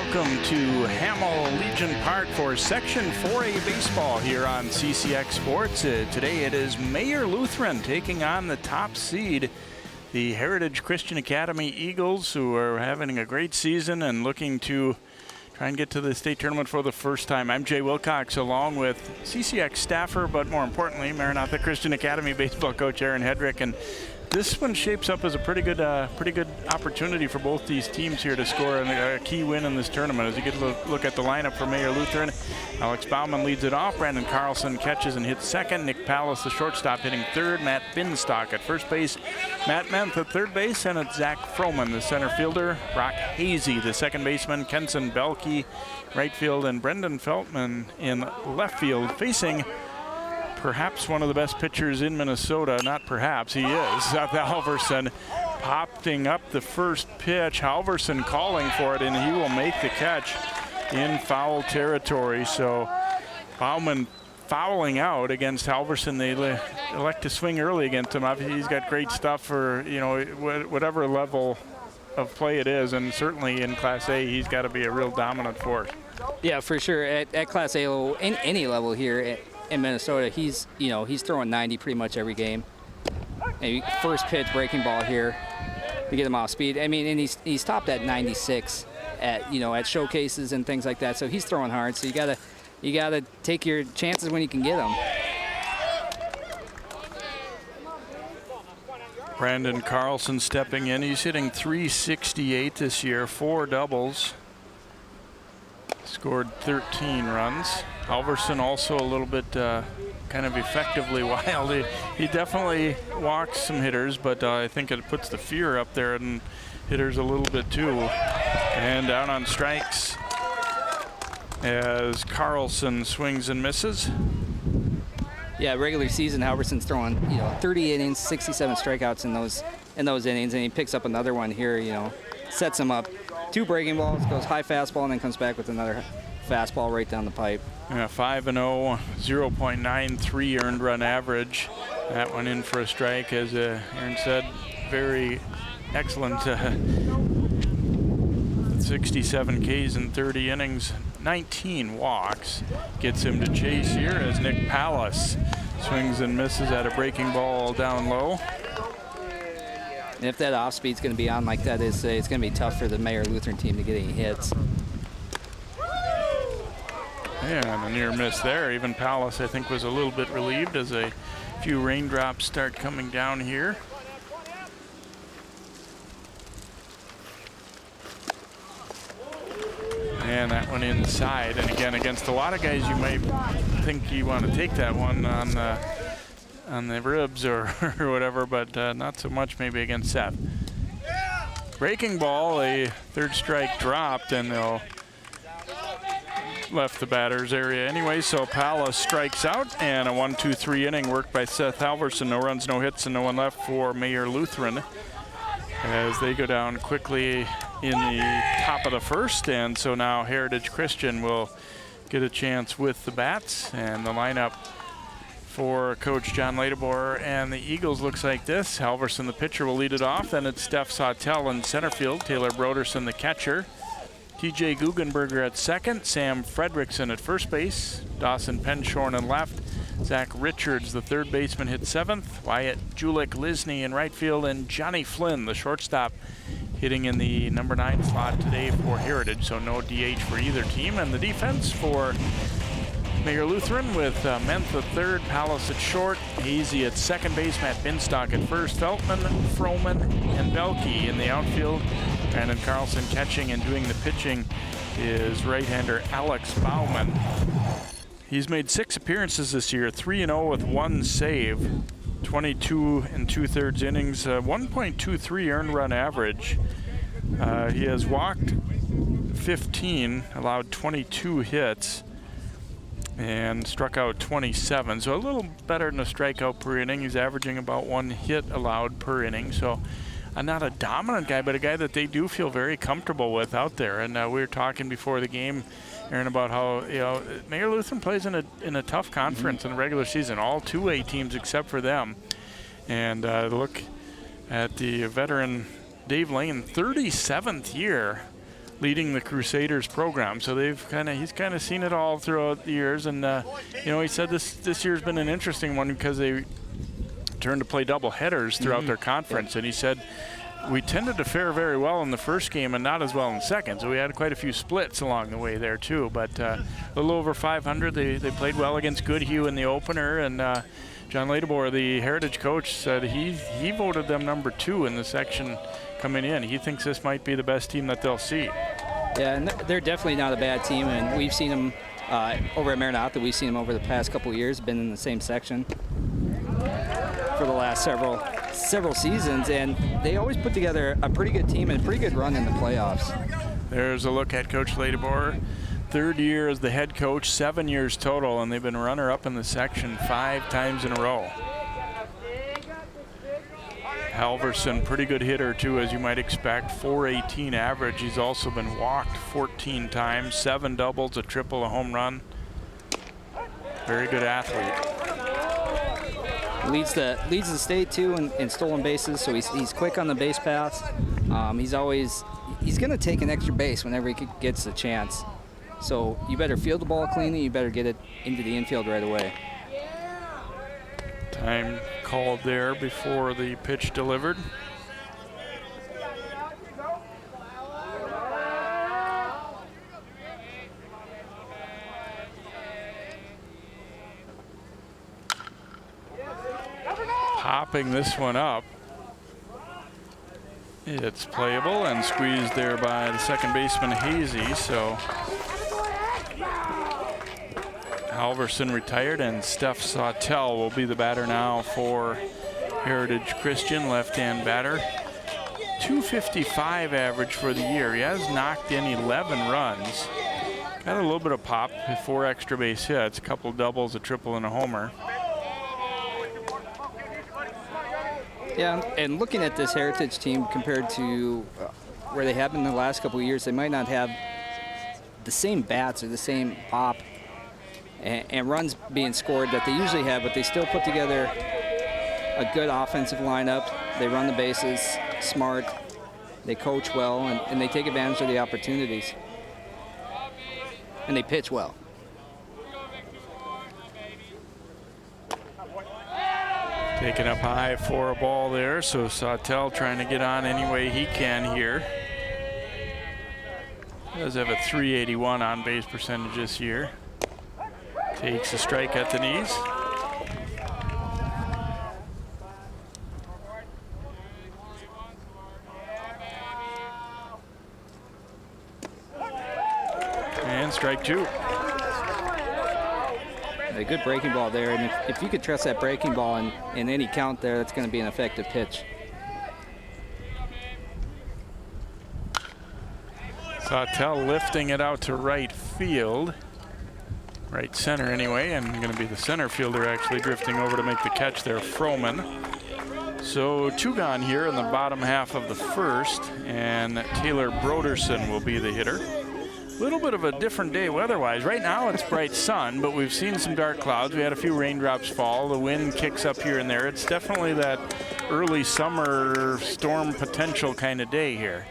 welcome to Hamel Legion Park for Section 4A baseball here on CCX Sports. Today it is Mayor Lutheran taking on the top seed, the Heritage Christian Academy Eagles, who are having a great season and looking to try and get to the state tournament for the first time. I'm Jay Wilcox, along with CCX staffer, but more importantly, Maranatha Christian Academy baseball coach Aaron Hedrick. And this one shapes up as a pretty good opportunity for both these teams here to score a key win in this tournament. As you get a look at the lineup for Mayor Lutheran, Alex Bauman leads it off. Brandon Carlson catches and hits second. Nick Pallas, the shortstop, hitting third. Matt Binstock at first base. Matt Menth at third base, and it's Zach Froman, the center fielder. Brock Hazy, the second baseman. Kenson Belkey, right field, and Brendan Feltman in left field, facing perhaps one of the best pitchers in Minnesota. Not perhaps, he is. Seth Halverson popping up the first pitch. Halverson calling for it, and he will make the catch in foul territory. So Bauman fouling out against Halverson. They elect to swing early against him. Obviously, he's got great stuff for, you know, whatever level of play it is, and certainly in Class A, he's got to be a real dominant force. Yeah, for sure. At Class A, in any level here in Minnesota, he's throwing 90 pretty much every game. And first pitch, breaking ball here to get him off speed. I mean, and he's topped at 96 at showcases and things like that. So he's throwing hard. So you gotta take your chances when you can get them. Brandon Carlson stepping in. He's hitting .368 this year, 4 doubles. Scored 13 runs. Halverson also a little bit kind of effectively wild. He definitely walks some hitters, but I think it puts the fear up there in hitters a little bit too. And down on strikes as Carlson swings and misses. Yeah, regular season, Halverson's throwing 30 innings, 67 strikeouts in those innings, and he picks up another one here. Sets him up. 2 breaking balls, goes high fastball, and then comes back with another fastball right down the pipe. Yeah, 5-0, 0.93 earned run average. That one in for a strike, as Aaron said. Very excellent. 67 Ks in 30 innings, 19 walks. Gets him to chase here as Nick Pallas swings and misses at a breaking ball down low. And if that off speed's going to be on like that, it's going to be tough for the Mayor Lutheran team to get any hits. And a near miss there. Even Pallas, I think, was a little bit relieved as a few raindrops start coming down here. And that one inside. And again, against a lot of guys, you might think you want to take that one on the ribs or whatever, but not so much maybe against Seth. Breaking ball, a third strike dropped, and they'll left the batter's area anyway, so Pallas strikes out, and a 1-2-3 inning worked by Seth Halverson. No runs, no hits, and no one left for Mayor Lutheran as they go down quickly in the top of the first. And so now Heritage Christian will get a chance with the bats, and the lineup for Coach John Ladebor and the Eagles looks like this. Halverson, the pitcher, will lead it off. Then it's Steph Sautel in center field. Taylor Broderson, the catcher. TJ Guggenberger at second. Sam Fredrickson at first base. Dawson Penshorn in left. Zach Richards, the third baseman, hit seventh. Wyatt Julik-Lisney in right field. And Johnny Flynn, the shortstop, hitting in the number 9 slot today for Heritage. So no DH for either team. And the defense for Mayor Lutheran with Menth at third, Pallas at short, Hazy at second base, Matt Binstock at first, Feltman, Froman, and Belkey in the outfield. Brandon Carlson catching, and doing the pitching is right-hander Alex Bauman. He's made 6 appearances this year, 3-0 with 1 save, 22 2/3 innings, 1.23 earned run average. He has walked 15, allowed 22 hits, and struck out 27, so a little better than a strikeout per inning. He's averaging about 1 hit allowed per inning, so not a dominant guy, but a guy that they do feel very comfortable with out there. And we were talking before the game, Aaron, about how Mayor Lutheran plays in a tough conference in the regular season, all 2A teams except for them. And look at the veteran Dave Lane, 37th year leading the Crusaders program. So he's kind of seen it all throughout the years. And you know, he said this year's been an interesting one because they turned to play double headers throughout their conference. And he said we tended to fare very well in the first game and not as well in the second. So we had quite a few splits along the way there too. But a little over 500. They played well against Goodhue in the opener. And John Ladebor, the Heritage coach, said he voted them number 2 in the section coming in. He thinks this might be the best team that they'll see. Yeah, and they're definitely not a bad team, and we've seen them over at Maranatha. We've seen them over the past couple of years, been in the same section for the last several seasons, and they always put together a pretty good team and a pretty good run in the playoffs. There's a look at Coach Ladebor. 3rd year as the head coach, 7 years total, and they've been runner-up in the section 5 times in a row. Halverson, pretty good hitter too, as you might expect. 418 average. He's also been walked 14 times, 7 doubles, a triple, a home run. Very good athlete. Leads the state too in stolen bases, so he's quick on the base paths. He's going to take an extra base whenever he gets the chance. So you better field the ball cleanly. You better get it into the infield right away. Time called there before the pitch delivered. Popping this one up. It's playable and squeezed there by the second baseman Hazy. So Halverson retired, and Steph Sawtell will be the batter now for Heritage Christian, left-hand batter. 255 average for the year. He has knocked in 11 runs. Got a little bit of pop, 4 extra base hits, a couple doubles, a triple, and a homer. Yeah, and looking at this Heritage team compared to where they have been in the last couple of years, they might not have the same bats or the same pop and runs being scored that they usually have, but they still put together a good offensive lineup. They run the bases smart, they coach well, and they take advantage of the opportunities. And they pitch well. Taken up high for a ball there, so Sawtell trying to get on any way he can here. Does have a 381 on base percentage this year. Takes a strike at the knees. And strike 2. A good breaking ball there, and if you could trust that breaking ball in any count there, that's going to be an effective pitch. Sawtell lifting it out to right field. Right center anyway, and going to be the center fielder actually drifting over to make the catch there, Froman. So 2 gone here in the bottom half of the first, and Taylor Broderson will be the hitter. A little bit of a different day weather-wise. Right now it's bright sun, but we've seen some dark clouds. We had a few raindrops fall. The wind kicks up here and there. It's definitely that early summer storm potential kind of day here.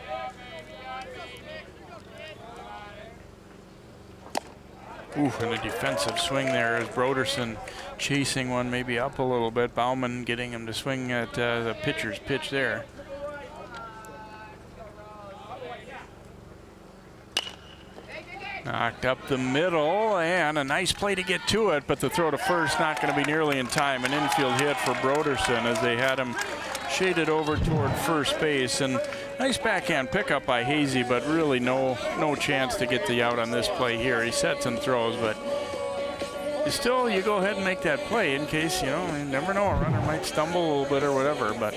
Ooh, and a defensive swing there as Broderson chasing one maybe up a little bit. Bauman getting him to swing at the pitcher's pitch there. Knocked up the middle, and a nice play to get to it, but the throw to first not going to be nearly in time. An infield hit for Broderson as they had him shaded over toward first base. And nice backhand pickup by Hazy, but really no chance to get the out on this play here. He sets and throws, but still you go ahead and make that play in case, you never know, a runner might stumble a little bit or whatever, but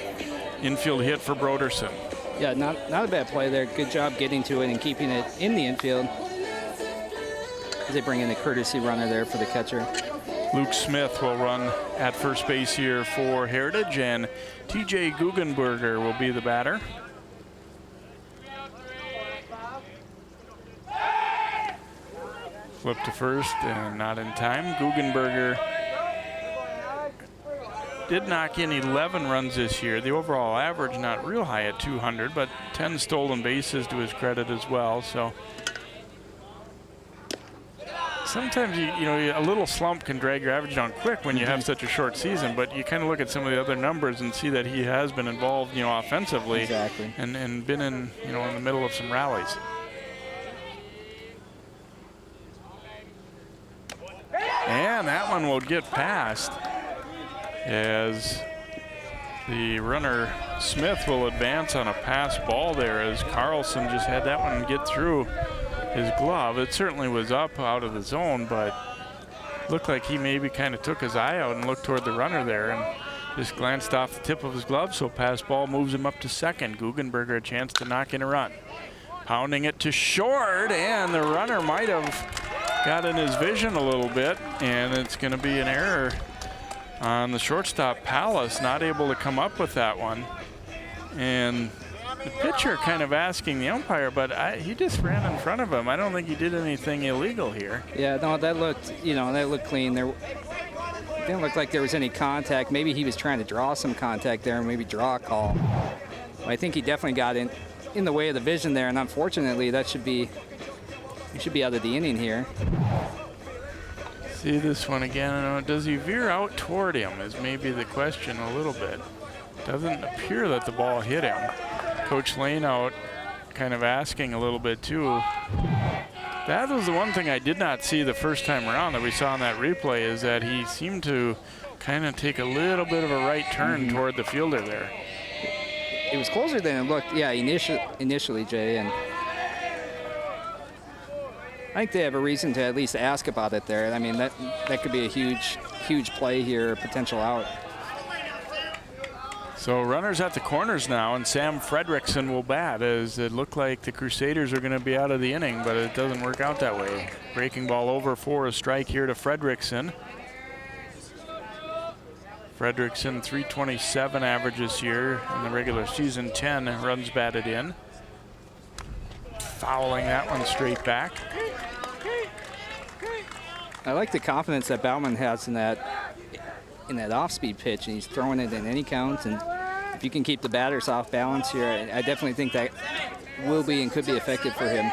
infield hit for Broderson. Yeah, not a bad play there. Good job getting to it and keeping it in the infield. They bring in the courtesy runner there for the catcher. Luke Smith will run at first base here for Heritage, and TJ Guggenberger will be the batter. Flip to first and not in time. Guggenberger did knock in 11 runs this year. The overall average not real high at 200, but 10 stolen bases to his credit as well. So sometimes you know a little slump can drag your average down quick when you have such a short season. But you kind of look at some of the other numbers and see that he has been involved, you know, offensively, exactly, and been in, you know, in the middle of some rallies. And that one will get past as the runner Smith will advance on a pass ball there, as Carlson just had that one get through his glove. It certainly was up out of the zone, but looked like he maybe kind of took his eye out and looked toward the runner there and just glanced off the tip of his glove. So pass ball moves him up to second. Guggenberger a chance to knock in a run. Pounding it to short, and the runner might have got in his vision a little bit, and it's going to be an error on the shortstop. Palace not able to come up with that one, and the pitcher kind of asking the umpire, but he just ran in front of him. I don't think he did anything illegal here. Yeah, no, that looked, you know, that looked clean. There didn't look like there was any contact. Maybe he was trying to draw some contact there and maybe draw a call. But I think he definitely got in the way of the vision there, and unfortunately that should be out of the inning here. See this one again. Does he veer out toward him is maybe the question a little bit. Doesn't appear that the ball hit him. Coach Lane out kind of asking a little bit too. That was the one thing I did not see the first time around that we saw in that replay, is that he seemed to kind of take a little bit of a right turn toward the fielder there. It was closer than it looked, yeah, initially, Jay, and I think they have a reason to at least ask about it there. I mean, that could be a huge play here, potential out. So runners at the corners now, and Sam Fredrickson will bat, as it looked like the Crusaders are going to be out of the inning, but it doesn't work out that way. Breaking ball over for a strike here to Fredrickson. Fredrickson, 327 average this year in the regular season, 10 runs batted in. Fouling that one straight back. I like the confidence that Bauman has in that off-speed pitch, and he's throwing it in any count. And if you can keep the batters off balance here, I definitely think that will be and could be effective for him.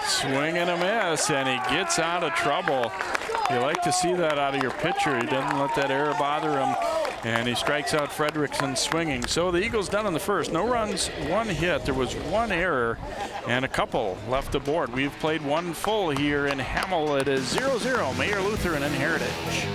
Swing and a miss, and he gets out of trouble. You like to see that out of your pitcher. He doesn't let that error bother him, and he strikes out Fredrickson swinging. So the Eagles done in the first. No runs, one hit. There was one error and a couple left aboard. We've played one full here in Hamel. It is 0-0, Mayor Lutheran and Heritage.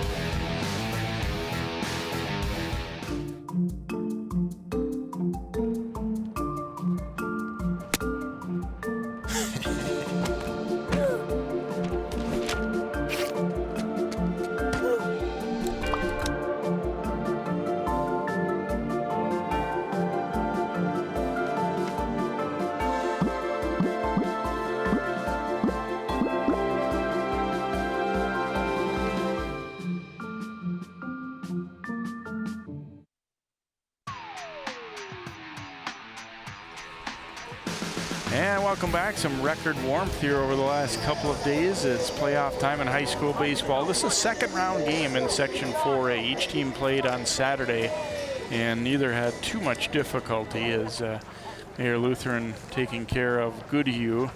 And welcome back. Some record warmth here over the last couple of days. It's playoff time in high school baseball. This is a second round game in Section 4A. Each team played on Saturday, and neither had too much difficulty, as Mayor Lutheran taking care of Goodhue.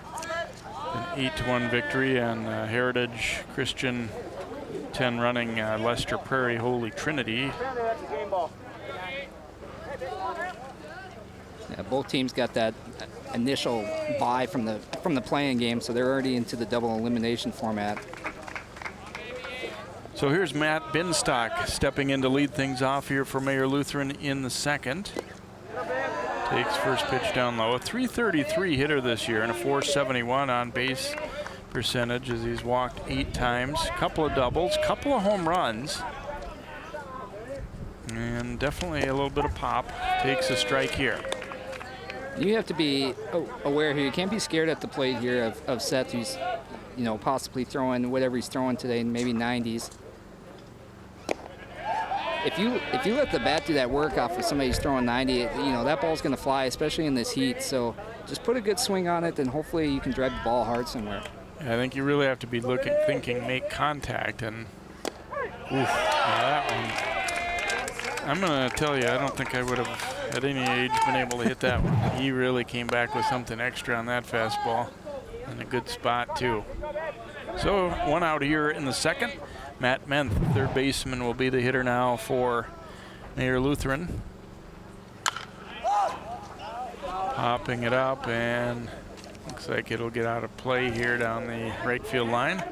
An 8-1 victory, and Heritage Christian 10 running Lester Prairie Holy Trinity. Yeah, both teams got that initial bye from the playing game, so they're already into the double elimination format. So here's Matt Binstock stepping in to lead things off here for Mayor Lutheran in the second. Takes first pitch down low. A .333 hitter this year and a .471 on base percentage, as he's walked 8 times. Couple of doubles, couple of home runs, and definitely a little bit of pop. Takes a strike here. You have to be aware here. You can't be scared at the plate here of Seth, who's, you know, possibly throwing whatever he's throwing today, maybe 90s. If you let the bat do that work off of somebody who's throwing 90, you know, that ball's going to fly, especially in this heat. So just put a good swing on it, and hopefully you can drive the ball hard somewhere. I think you really have to be thinking, make contact, and oof, that one. I'm gonna tell you, I don't think I would have, at any age, been able to hit that one. He really came back with something extra on that fastball, and a good spot too. So 1 out here in the second. Matt Menth, third baseman, will be the hitter now for Mayor Lutheran. Popping it up, and looks like it'll get out of play here down the right field line.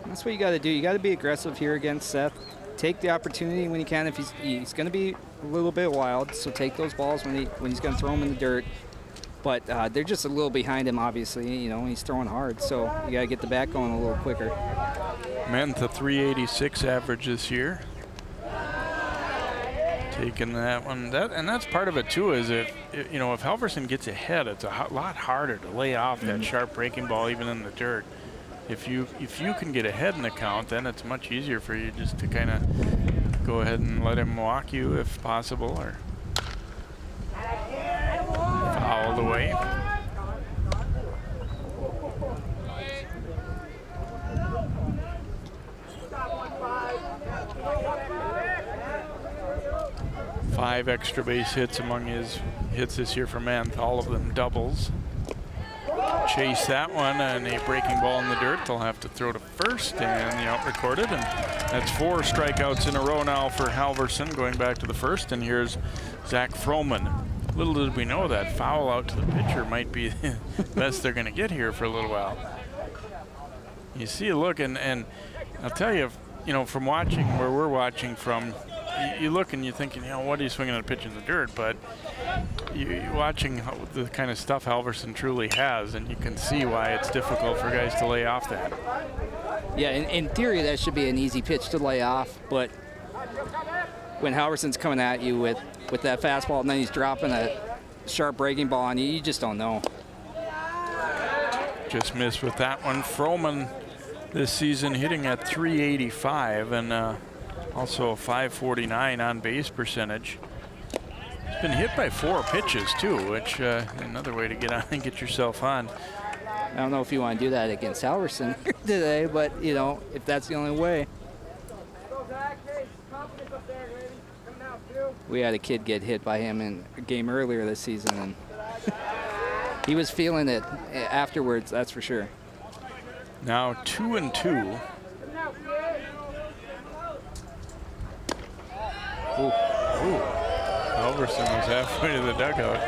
That's what you got to do. You got to be aggressive here against Seth. Take the opportunity when you can. If he's going to be a little bit wild, so take those balls when he's going to throw them in the dirt. But they're just a little behind him, obviously. You know, he's throwing hard, so you got to get the bat going a little quicker. Menth, a 386 average this year. Taking that one, and that's part of it too. Is if Halverson gets ahead, it's a lot harder to lay off that sharp breaking ball even in the dirt. If you can get ahead in the count, then it's much easier for you just to kind of go ahead and let him walk you if possible, or fouled away. Five extra base hits among his hits this year for Menth, all of them doubles. Chase that one, and a breaking ball in the dirt. They'll have to throw to first, and the out recorded, and that's 4 strikeouts in a row now for Halverson, going back to the first. And here's Zach Froman. Little did we know that foul out to the pitcher might be the best they're going to get here for a little while. You see a look, and I'll tell you, from watching where we're watching from, you look and you're thinking, what are you swinging at a pitch in the dirt? But you're watching the kind of stuff Halverson truly has, and you can see why it's difficult for guys to lay off that. Yeah, in theory, that should be an easy pitch to lay off, but when Halverson's coming at you with that fastball, and then he's dropping a sharp breaking ball on you, you just don't know. Just missed with that one. Froman this season hitting at 385, and also a 549 on base percentage. He's been hit by 4 pitches too, which another way to get on and get yourself on. I don't know if you want to do that against Halverson today, but if that's the only way. We had a kid get hit by him in a game earlier this season, and he was feeling it afterwards, that's for sure. Now 2-2. Ooh. Halverson was halfway to the dugout.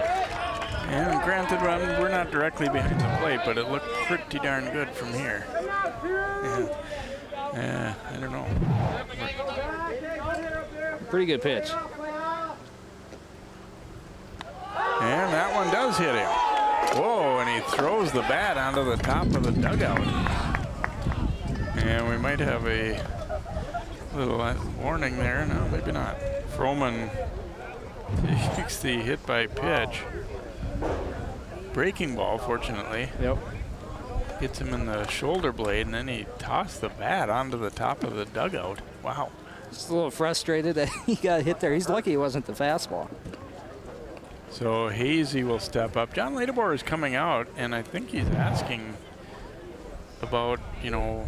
And granted, we're not directly behind the plate, but it looked pretty darn good from here. Yeah, I don't know. Pretty good pitch. And that one does hit him. Whoa, and he throws the bat onto the top of the dugout. And we might have a little warning there. No, maybe not. Froman takes the hit by pitch. Breaking ball, fortunately. Yep. Hits him in the shoulder blade, and then he tossed the bat onto the top of the dugout. Wow. Just a little frustrated that he got hit there. He's lucky it wasn't the fastball. So Hazy will step up. John Ladebor is coming out, and I think he's asking about, I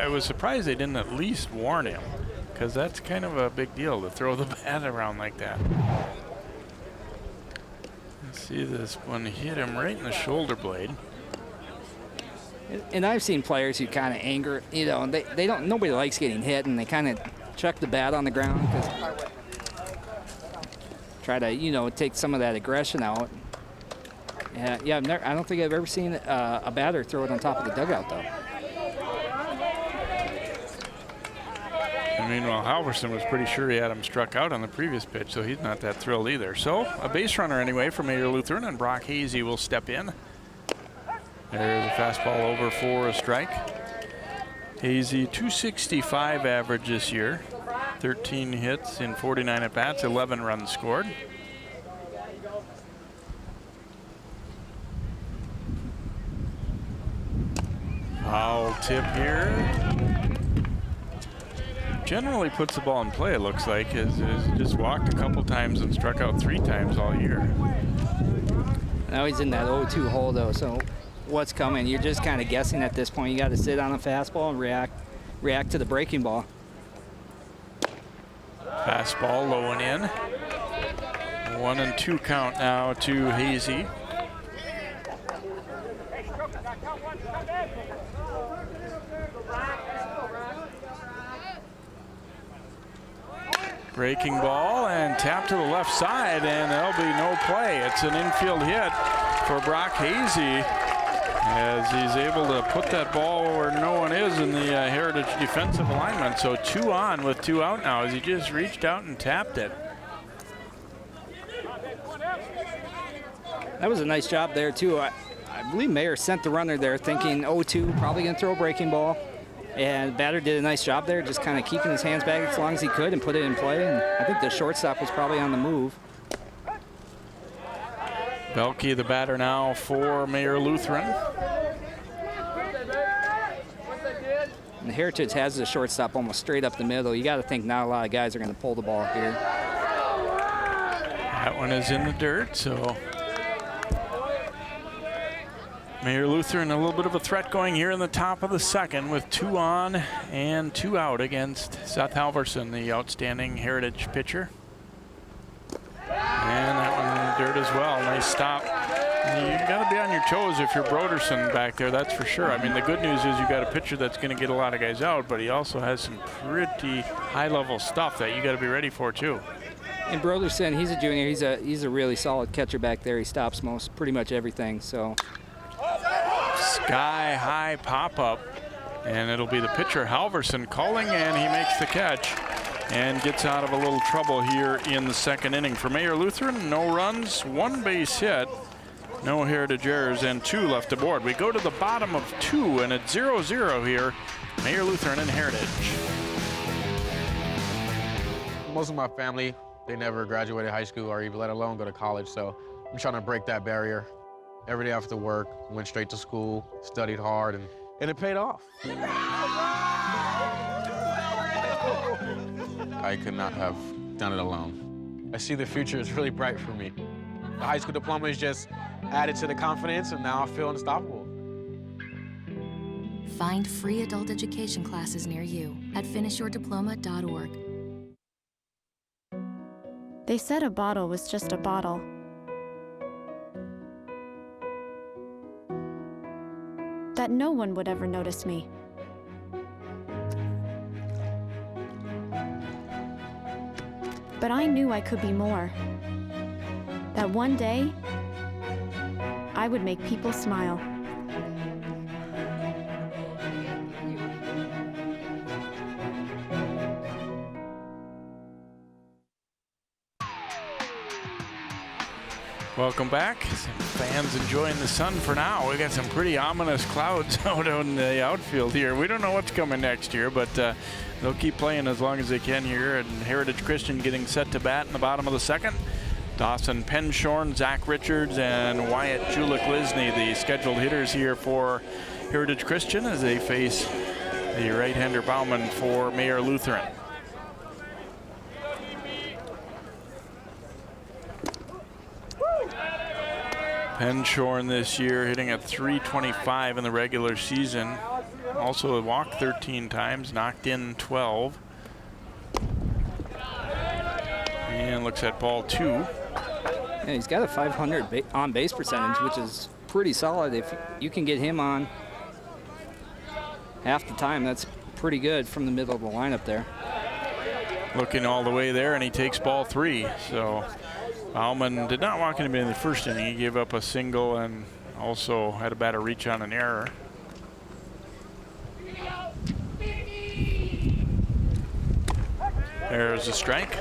was surprised they didn't at least warn him, because that's kind of a big deal to throw the bat around like that. Let's see this one hit him right in the shoulder blade. And I've seen players who kind of anger, they don't. Nobody likes getting hit, and they kind of chuck the bat on the ground because try to take some of that aggression out. Yeah, I don't think I've ever seen a batter throw it on top of the dugout though. Meanwhile, Halverson was pretty sure he had him struck out on the previous pitch, so he's not that thrilled either. So a base runner anyway for Mayor Lutheran, and Brock Hazy will step in. There's a fastball over for a strike. Hazy, 265 average this year. 13 hits in 49 at-bats, 11 runs scored. Foul tip here. generally puts the ball in play, it looks like. Is just walked a couple times and struck out 3 times all year. Now he's in that 0-2 hole, though, so what's coming? You're just kind of guessing at this point. You got to sit on a fastball and react to the breaking ball. Fastball low and in. 1-2 count now to Hazy. Breaking ball and tap to the left side, and there'll be no play. It's an infield hit for Brock Hazy as he's able to put that ball where no one is in the Heritage defensive alignment. So 2 on with 2 out now as he just reached out and tapped it. That was a nice job there, too. I believe Mayer sent the runner there thinking 0-2, probably going to throw a breaking ball. And batter did a nice job there, just kind of keeping his hands back as long as he could and put it in play. And I think the shortstop was probably on the move. Belke, the batter now for Mayer Lutheran. And Heritage has the shortstop almost straight up the middle. You got to think not a lot of guys are going to pull the ball here. That one is in the dirt, so Mayer Lutheran a little bit of a threat going here in the top of the second with 2 on and 2 out against Seth Halverson, the outstanding Heritage pitcher. And that one in the dirt as well. Nice stop. You got to be on your toes if you're Broderson back there, that's for sure. I mean, the good news is you got a pitcher that's going to get a lot of guys out, but he also has some pretty high-level stuff that you got to be ready for too. And Broderson, he's a junior. He's a really solid catcher back there. He stops pretty much everything. So. Sky high pop-up, and it'll be the pitcher Halverson calling, and he makes the catch and gets out of a little trouble here in the second inning. For Mayer Lutheran, no runs, 1 base hit, no Heritage errors, and 2 left aboard. We go to the bottom of 2, and it's 0-0 here, Mayer Lutheran and Heritage. Most of my family, they never graduated high school or even let alone go to college, so I'm trying to break that barrier. Every day after work, went straight to school, studied hard, and it paid off. I could not have done it alone. I see the future is really bright for me. The high school diploma is just added to the confidence, and now I feel unstoppable. Find free adult education classes near you at finishyourdiploma.org. They said a bottle was just a bottle. That no one would ever notice me. But I knew I could be more. That one day, I would make people smile. Welcome back. Some fans enjoying the sun for now. We got some pretty ominous clouds out in the outfield here. We don't know what's coming next year, but they'll keep playing as long as they can here. And Heritage Christian getting set to bat in the bottom of the second. Dawson Penshorn, Zach Richards, and Wyatt Julik-Lisney, the scheduled hitters here for Heritage Christian as they face the right-hander Bauman for Mayer Lutheran. Penshorn this year hitting at .325 in the regular season. Also walked 13 times, knocked in 12. And looks at ball 2. Yeah, he's got a 500 on-base percentage, which is pretty solid. If you can get him on half the time, that's pretty good from the middle of the lineup there. Looking all the way there, and he takes ball 3. So Bauman did not walk anybody in the first inning. He gave up a single and also had a batter reach on an error. There's a strike.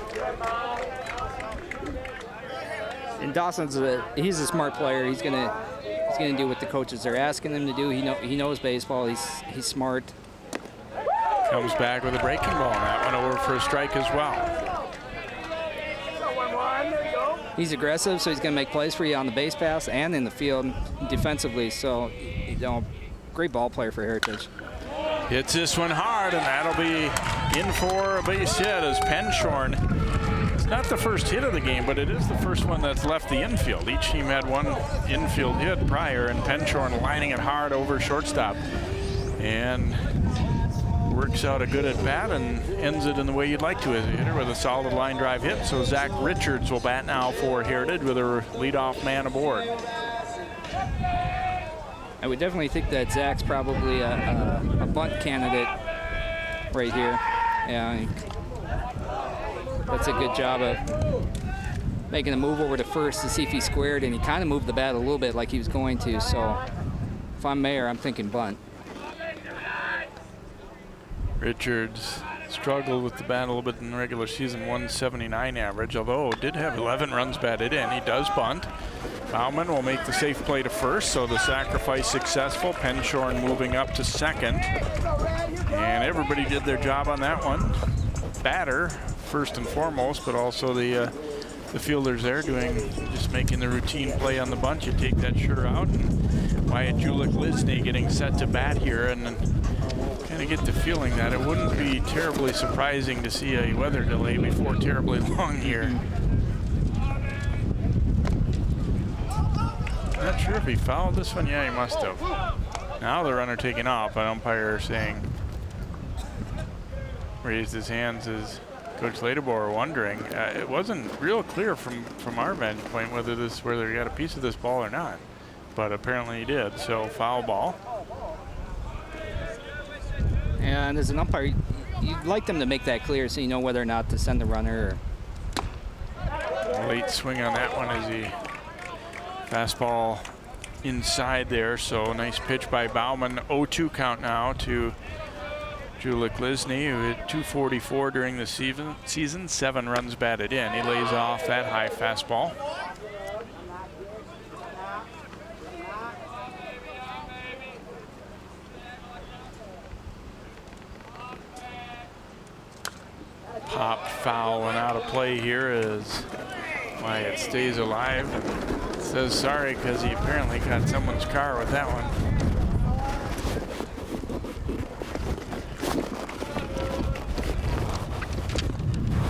And Dawson's he's a smart player. He's gonna do what the coaches are asking him to do. He knows baseball. He's smart. Comes back with a breaking ball. That one over for a strike as well. He's aggressive, so he's going to make plays for you on the base pass and in the field defensively. So, great ball player for Heritage. Hits this one hard, and that'll be in for a base hit as Penshorn. It's not the first hit of the game, but it is the first one that's left the infield. Each team had one infield hit prior, and Penshorn lining it hard over shortstop. And works out a good at bat and ends it in the way you'd like to as a hitter with a solid line drive hit. So Zach Richards will bat now for Heritage with a leadoff man aboard. I would definitely think that Zach's probably a bunt candidate right here. Yeah, that's a good job of making a move over to first to see if he squared, and he kind of moved the bat a little bit like he was going to. So if I'm Mayer, I'm thinking bunt. Richards struggled with the bat a little bit in the regular season, 179 average, although did have 11 runs batted in. He does bunt. Bauman will make the safe play to first, so the sacrifice successful. Penshorn moving up to second. And everybody did their job on that one. Batter, first and foremost, but also the fielders there just making the routine play on the bunt. You take that sure out. And Wyatt Julik-Lisney getting set to bat here, and kind of get the feeling that it wouldn't be terribly surprising to see a weather delay before terribly long here. Not sure if he fouled this one. Yeah, he must have. Now the runner taking off, an umpire saying, raised his hands as Coach Ladebauer wondering. It wasn't real clear from our vantage point whether he got a piece of this ball or not, but apparently he did. So foul ball. And as an umpire, you'd like them to make that clear so you know whether or not to send the runner. Late swing on that one as he fastball inside there. So nice pitch by Bauman. 0-2 count now to Julik-Lisney, who hit .244 during the season, 7 runs batted in. He lays off that high fastball. Popped foul and out of play here as Wyatt stays alive and says sorry because he apparently got someone's car with that one.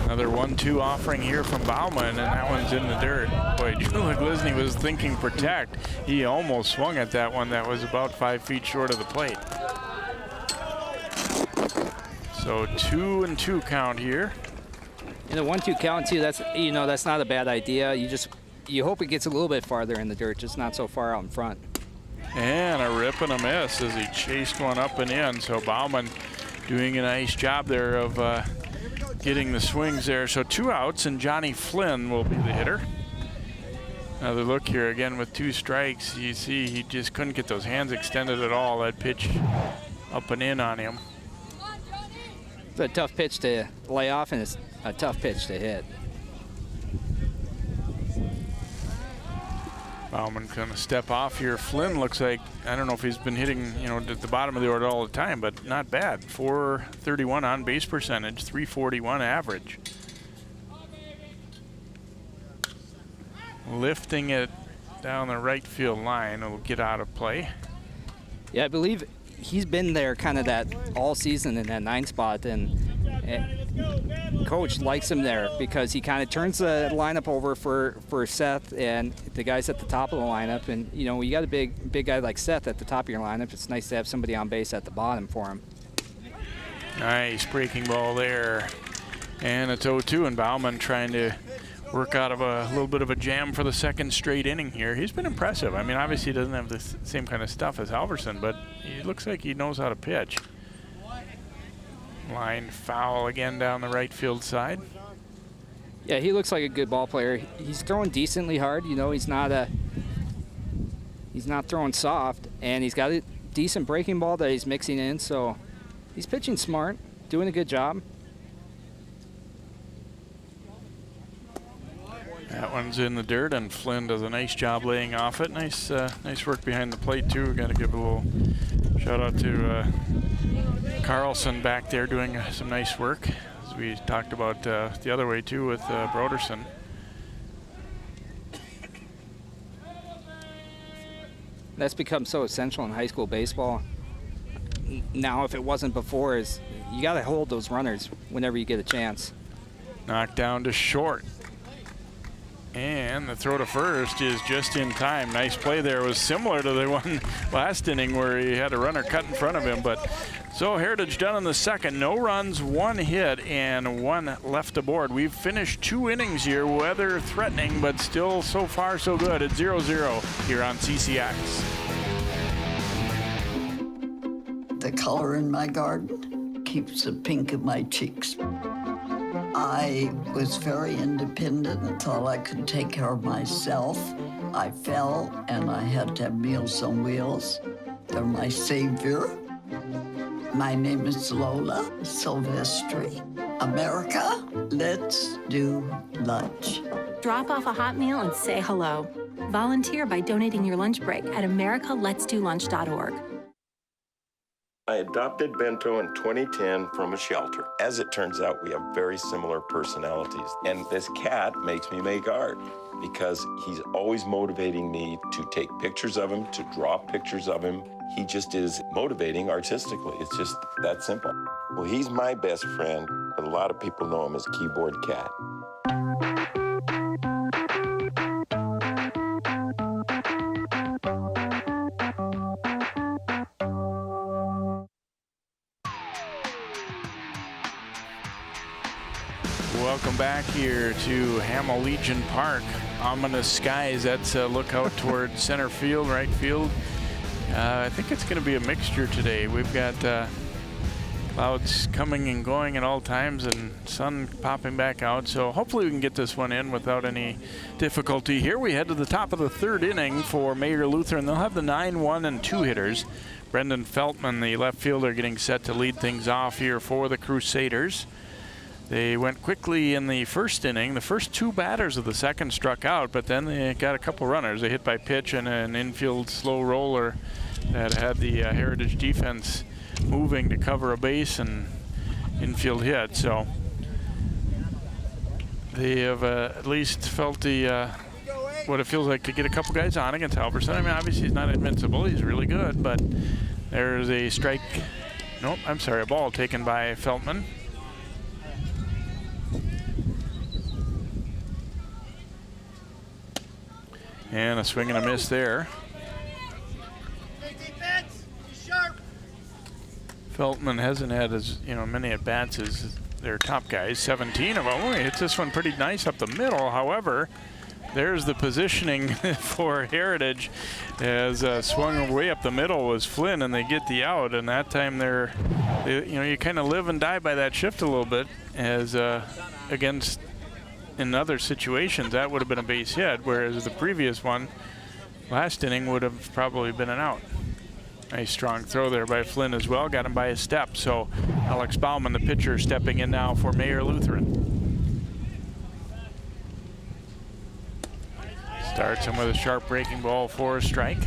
Another 1-2 offering here from Bauman, and that one's in the dirt. Boy, Julik-Lisney was thinking protect. He almost swung at that one that was about 5 feet short of the plate. So 2-2 count here. In a 1-2 count too, that's not a bad idea. You hope it gets a little bit farther in the dirt, just not so far out in front. And a rip and a miss as he chased one up and in. So Bauman doing a nice job there of getting the swings there. So 2 outs, and Johnny Flynn will be the hitter. Another look here again with 2 strikes. You see he just couldn't get those hands extended at all. That pitch up and in on him. It's a tough pitch to lay off, and it's a tough pitch to hit. Bauman going to step off here. Flynn looks like, I don't know if he's been hitting, at the bottom of the order all the time, but not bad. .431 on base percentage, .341 average. Lifting it down the right field line. It'll get out of play. Yeah, I believe he's been there kind of that all season in that 9 spot, and coach likes him there because he kind of turns the lineup over for Seth and the guys at the top of the lineup. And you got a big guy like Seth at the top of your lineup. It's nice to have somebody on base at the bottom for him. Nice breaking ball there, and it's 0-2, and Bauman trying to work out of a little bit of a jam for the second straight inning here. He's been impressive. I mean, obviously he doesn't have the same kind of stuff as Halverson, but he looks like he knows how to pitch. Line foul again down the right field side. Yeah, he looks like a good ball player. He's throwing decently hard. He's not throwing soft, and he's got a decent breaking ball that he's mixing in. So he's pitching smart, doing a good job. That one's in the dirt, and Flynn does a nice job laying off it. Nice work behind the plate too. We've got to give a little shout out to Carlson back there doing some nice work, as we talked about the other way too with Broderson. That's become so essential in high school baseball. now if it wasn't before is you got to hold those runners whenever you get a chance. Knocked down to short. And the throw to first is just in time. Nice play there. It was similar to the one last inning where he had a runner cut in front of him. But so Heritage done in the second. No runs, 1 hit, and 1 left aboard. We've finished 2 innings here. Weather threatening, but still so far so good. It's 0-0 here on CCX. The color in my garden keeps the pink in my cheeks. I was very independent and thought I could take care of myself. I fell and I had to have Meals on Wheels. They're my savior. My name is Lola Silvestri. America, let's do lunch. Drop off a hot meal and say hello. Volunteer by donating your lunch break at americaletsdolunch.org. I adopted Bento in 2010 from a shelter. As it turns out, we have very similar personalities. And this cat makes me make art because he's always motivating me to take pictures of him, to draw pictures of him. He just is motivating artistically. It's just that simple. Well, he's my best friend, but a lot of people know him as Keyboard Cat. Welcome back here to Hamel Legion Park. Ominous skies. That's a look out toward center field, right field. I think it's going to be a mixture today. We've got clouds coming and going at all times and sun popping back out. So hopefully we can get this one in without any difficulty. Here we head to the top of the 3rd inning for Mayer Lutheran. They'll have the 9-1 and 2 hitters. Brendan Feltman, the left fielder, getting set to lead things off here for the Crusaders. They went quickly in the 1st inning. The first 2 batters of the 2nd struck out, but then they got a couple runners. They hit by pitch and an infield slow roller that had the Heritage defense moving to cover a base and infield hit. So they have at least felt the what it feels like to get a couple guys on against Halverson. I mean, obviously he's not invincible. He's really good, but there's a strike. Nope, I'm sorry, a ball taken by Feltman. And a swing and a miss there. Feltman hasn't had as many at bats as their top guys. 17 of them. He hits this one pretty nice up the middle. However, there's the positioning for Heritage. As swung way up the middle was Flynn, and they get the out. And that time you kind of live and die by that shift a little bit. As against. In other situations, that would have been a base hit, whereas the previous one, last inning, would have probably been an out. Nice strong throw there by Flynn as well. Got him by a step. So Alex Bauman, the pitcher, stepping in now for Mayer Lutheran. Starts him with a sharp breaking ball for a strike.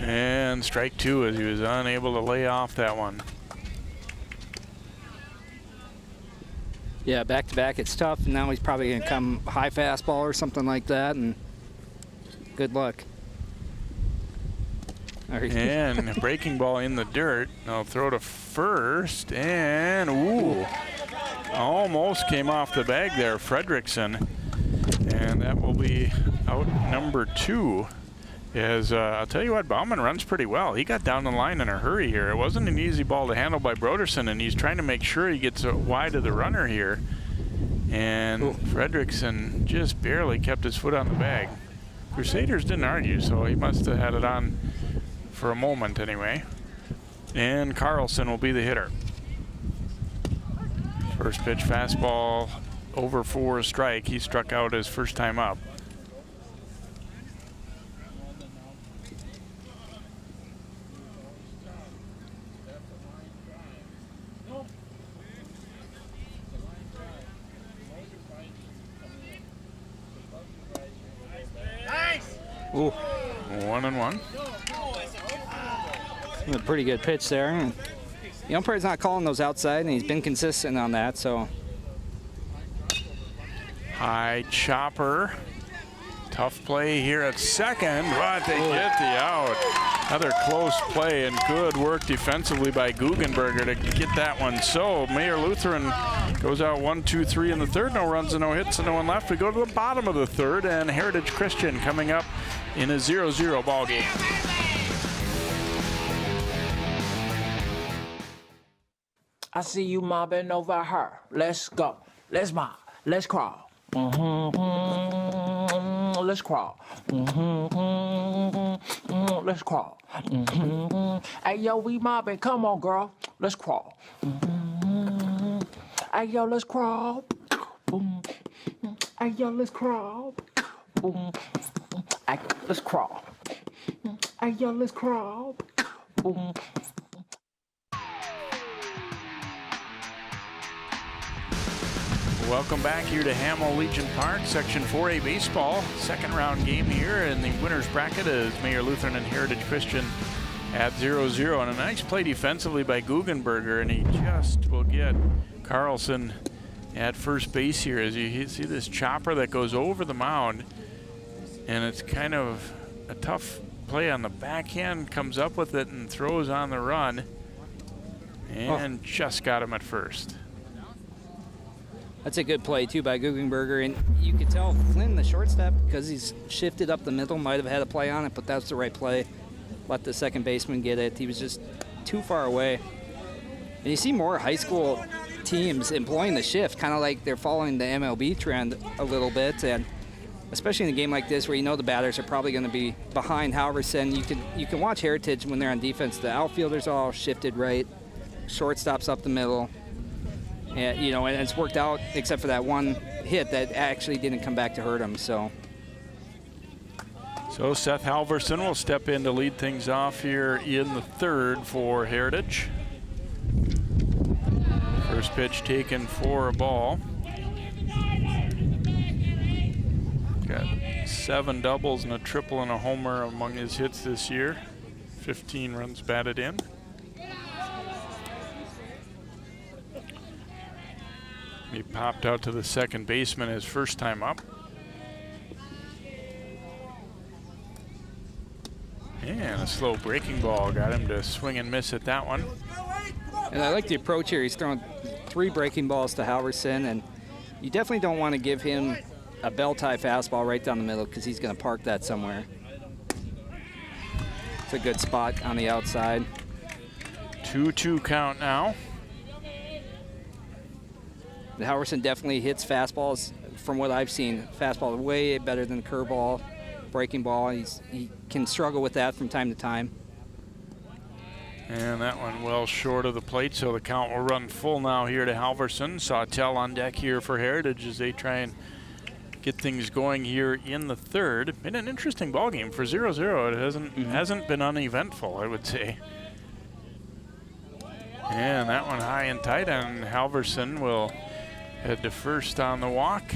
And strike 2 as he was unable to lay off that one. Yeah, back to back, it's tough. Now he's probably going to come high fastball or something like that, and good luck. And a breaking ball in the dirt. They'll throw to first, and ooh, almost came off the bag there, Fredrickson. And that will be out number 2. I'll tell you what, Bauman runs pretty well. He got down the line in a hurry here. It wasn't an easy ball to handle by Broderson, and he's trying to make sure he gets wide of the runner here. And Fredrickson just barely kept his foot on the bag. Crusaders didn't argue, so he must have had it on for a moment anyway. And Carlson will be the hitter. First pitch fastball over for a strike. He struck out his first time up. Ooh. 1-1. A pretty good pitch there. The umpire's not calling those outside, and he's been consistent on that, so. High chopper Tough play here at second, but they get the out. Another close play and good work defensively by Guggenberger to get that one. So Mayor Lutheran goes out 1-2-3 in the third. No runs and no hits and no one left. We go to the bottom of the third, and Heritage Christian coming up in a 0-0 ball game. I see you mobbing over her. Let's go. Let's mob. Let's crawl. Let's crawl. Let's crawl. Hey, yo, we mobbing. Come on, girl. Let's crawl. Hey, yo, let's crawl. Hey, yo, let's crawl. Hey, let's crawl. Hey, yo, let's crawl. Welcome back here to Hamill Legion Park, Section 4A baseball. Second round game here in the winner's bracket is Mayor Lutheran and Heritage Christian at 0-0. And a nice play defensively by Guggenberger, and he just will get Carlson at first base here as you see this chopper that goes over the mound. And it's kind of a tough play on the backhand, comes up with it and throws on the run. And just got him at first. That's a good play, too, by Guggenberger. And you could tell Flynn, the shortstop, because he's shifted up the middle, might have had a play on it, but that's the right play. Let the second baseman get it. He was just too far away. And you see more high school teams employing the shift, kind of like they're following the MLB trend a little bit. And especially in a game like this where you know the batters are probably going to be behind Halverson, you can watch Heritage when they're on defense. The outfielders all shifted right, shortstops up the middle. And, you know, and it's worked out except for that one hit that actually didn't come back to hurt him. So Seth Halverson will step in to lead things off here in the third for Heritage. First pitch taken for a ball. Got 7 doubles and a triple and a homer among his hits this year. 15 runs batted in. He popped out to the second baseman his first time up. And a slow breaking ball got him to swing and miss at that one. And I like the approach here. He's throwing 3 breaking balls to Halverson, and you definitely don't want to give him a bell-tie fastball right down the middle because he's going to park that somewhere. It's a good spot on the outside. 2-2 count now. Halverson definitely hits fastballs from what I've seen. Fastball way better than the curveball, breaking ball. He can struggle with that from time to time. And that one well short of the plate, so the count will run full now here to Halverson. Sawtell on deck here for Heritage as they try and get things going here in the third. Been an interesting ball game for 0-0. It hasn't been uneventful, I would say. And that one high and tight, and Halverson will head to first on the walk.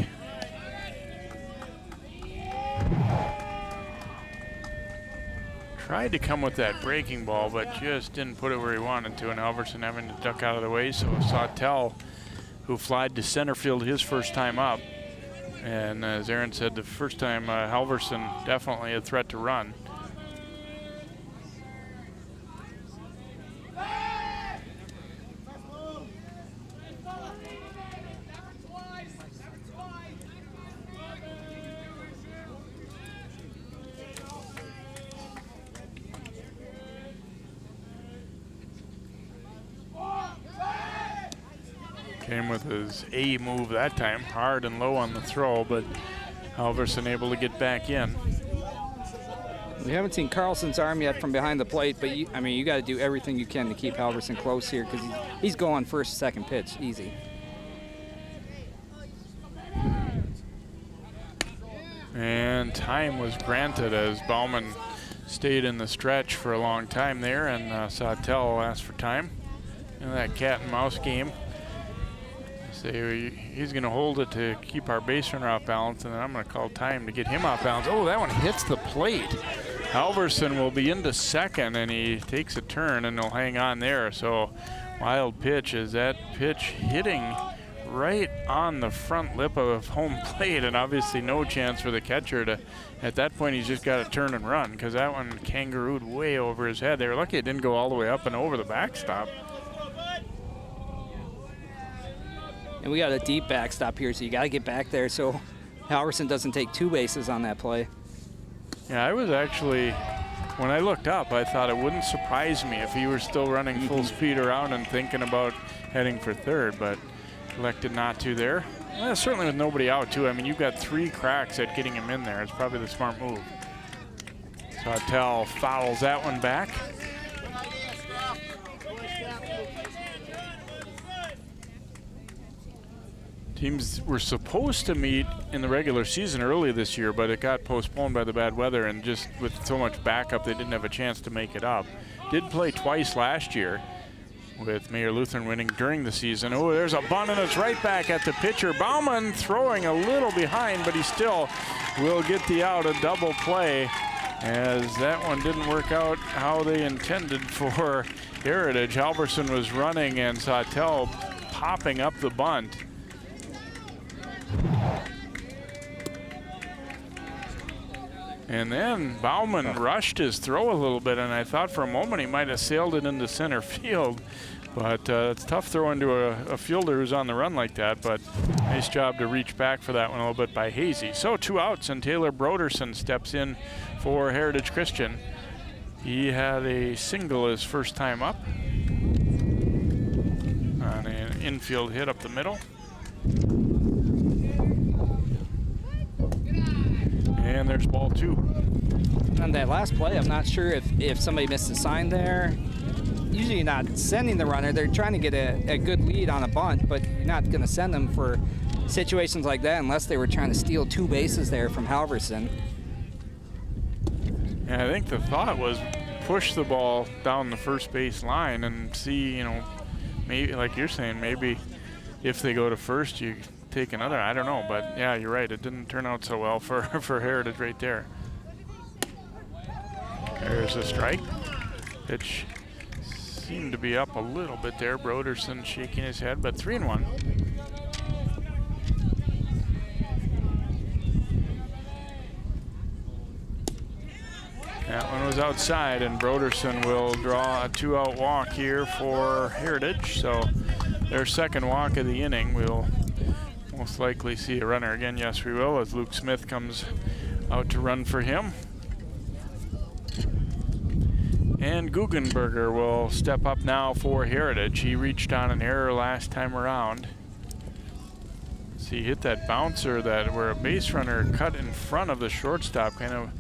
Tried to come with that breaking ball, but just didn't put it where he wanted to, and Halverson having to duck out of the way. So Sawtell, who flied to center field his first time up, and as Aaron said, the first time Halverson definitely a threat to run. Came with his A move that time, hard and low on the throw, but Halverson able to get back in. We haven't seen Carlson's arm yet from behind the plate, but you got to do everything you can to keep Halverson close here because he's going first, second pitch, easy. And time was granted as Bauman stayed in the stretch for a long time there, and Sawtell asked for time. And that cat and mouse game. Say he's going to hold it to keep our base runner off balance, and then I'm going to call time to get him off balance. Oh, that one hits the plate. Halverson will be into second, and he takes a turn, and he'll hang on there. So wild pitch. Is that pitch hitting right on the front lip of home plate, and obviously no chance for the catcher to, at that point, he's just got to turn and run, because that one kangarooed way over his head. They were lucky it didn't go all the way up and over the backstop. And we got a deep backstop here, so you got to get back there so Halverson doesn't take 2 bases on that play. Yeah, I was actually, when I looked up, I thought it wouldn't surprise me if he were still running full speed around and thinking about heading for third, but elected not to there. Well, certainly with nobody out, too. I mean, you've got 3 cracks at getting him in there. It's probably the smart move. Sawtell fouls that one back. Teams were supposed to meet in the regular season early this year, but it got postponed by the bad weather, and just with so much backup, they didn't have a chance to make it up. Did play twice last year, with Mayor Lutheran winning during the season. Oh, there's a bunt, and it's right back at the pitcher. Bauman throwing a little behind, but he still will get the out, a double play, as that one didn't work out how they intended for Heritage. Halverson was running, and Sawtell popping up the bunt. And then Bauman rushed his throw a little bit, and I thought for a moment he might have sailed it into center field. But it's tough throwing to a fielder who's on the run like that, but nice job to reach back for that one a little bit by Hazy. So 2 outs, and Taylor Broderson steps in for Heritage Christian. He had a single his first time up on an infield hit up the middle. And there's ball 2. On that last play, I'm not sure if somebody missed a sign there. Usually you're not sending the runner. They're trying to get a good lead on a bunt, but you're not going to send them for situations like that unless they were trying to steal 2 bases there from Halverson. Yeah, I think the thought was push the ball down the first base line and see, you know, maybe, like you're saying, maybe if they go to first, you take another. I don't know, but yeah, you're right. It didn't turn out so well for Heritage right there. There's a strike. Pitch seemed to be up a little bit there. Broderson shaking his head, but 3-1. That one was outside, and Broderson will draw a 2-out walk here for Heritage. So their second walk of the inning. We'll most likely see a runner again. Yes, we will, as Luke Smith comes out to run for him. And Guggenberger will step up now for Heritage. He reached on an error last time around. So he hit that bouncer where a base runner cut in front of the shortstop, kind of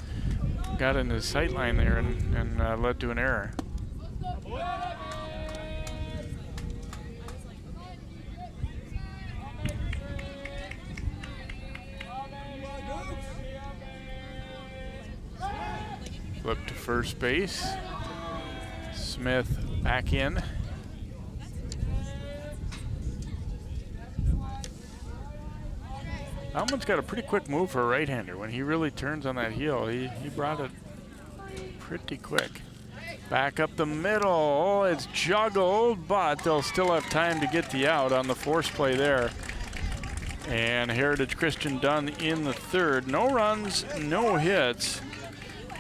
got in his sight line there and led to an error. Flip to first base. Smith back in. Bauman's got a pretty quick move for a right-hander. When he really turns on that heel, he brought it pretty quick. Back up the middle. Oh, it's juggled, but they'll still have time to get the out on the force play there. And Heritage Christian done in the third. No runs, no hits.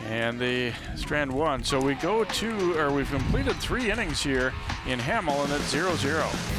And the strand 1. So we go to, or we've completed 3 innings here in Hamel, and it's 0-0.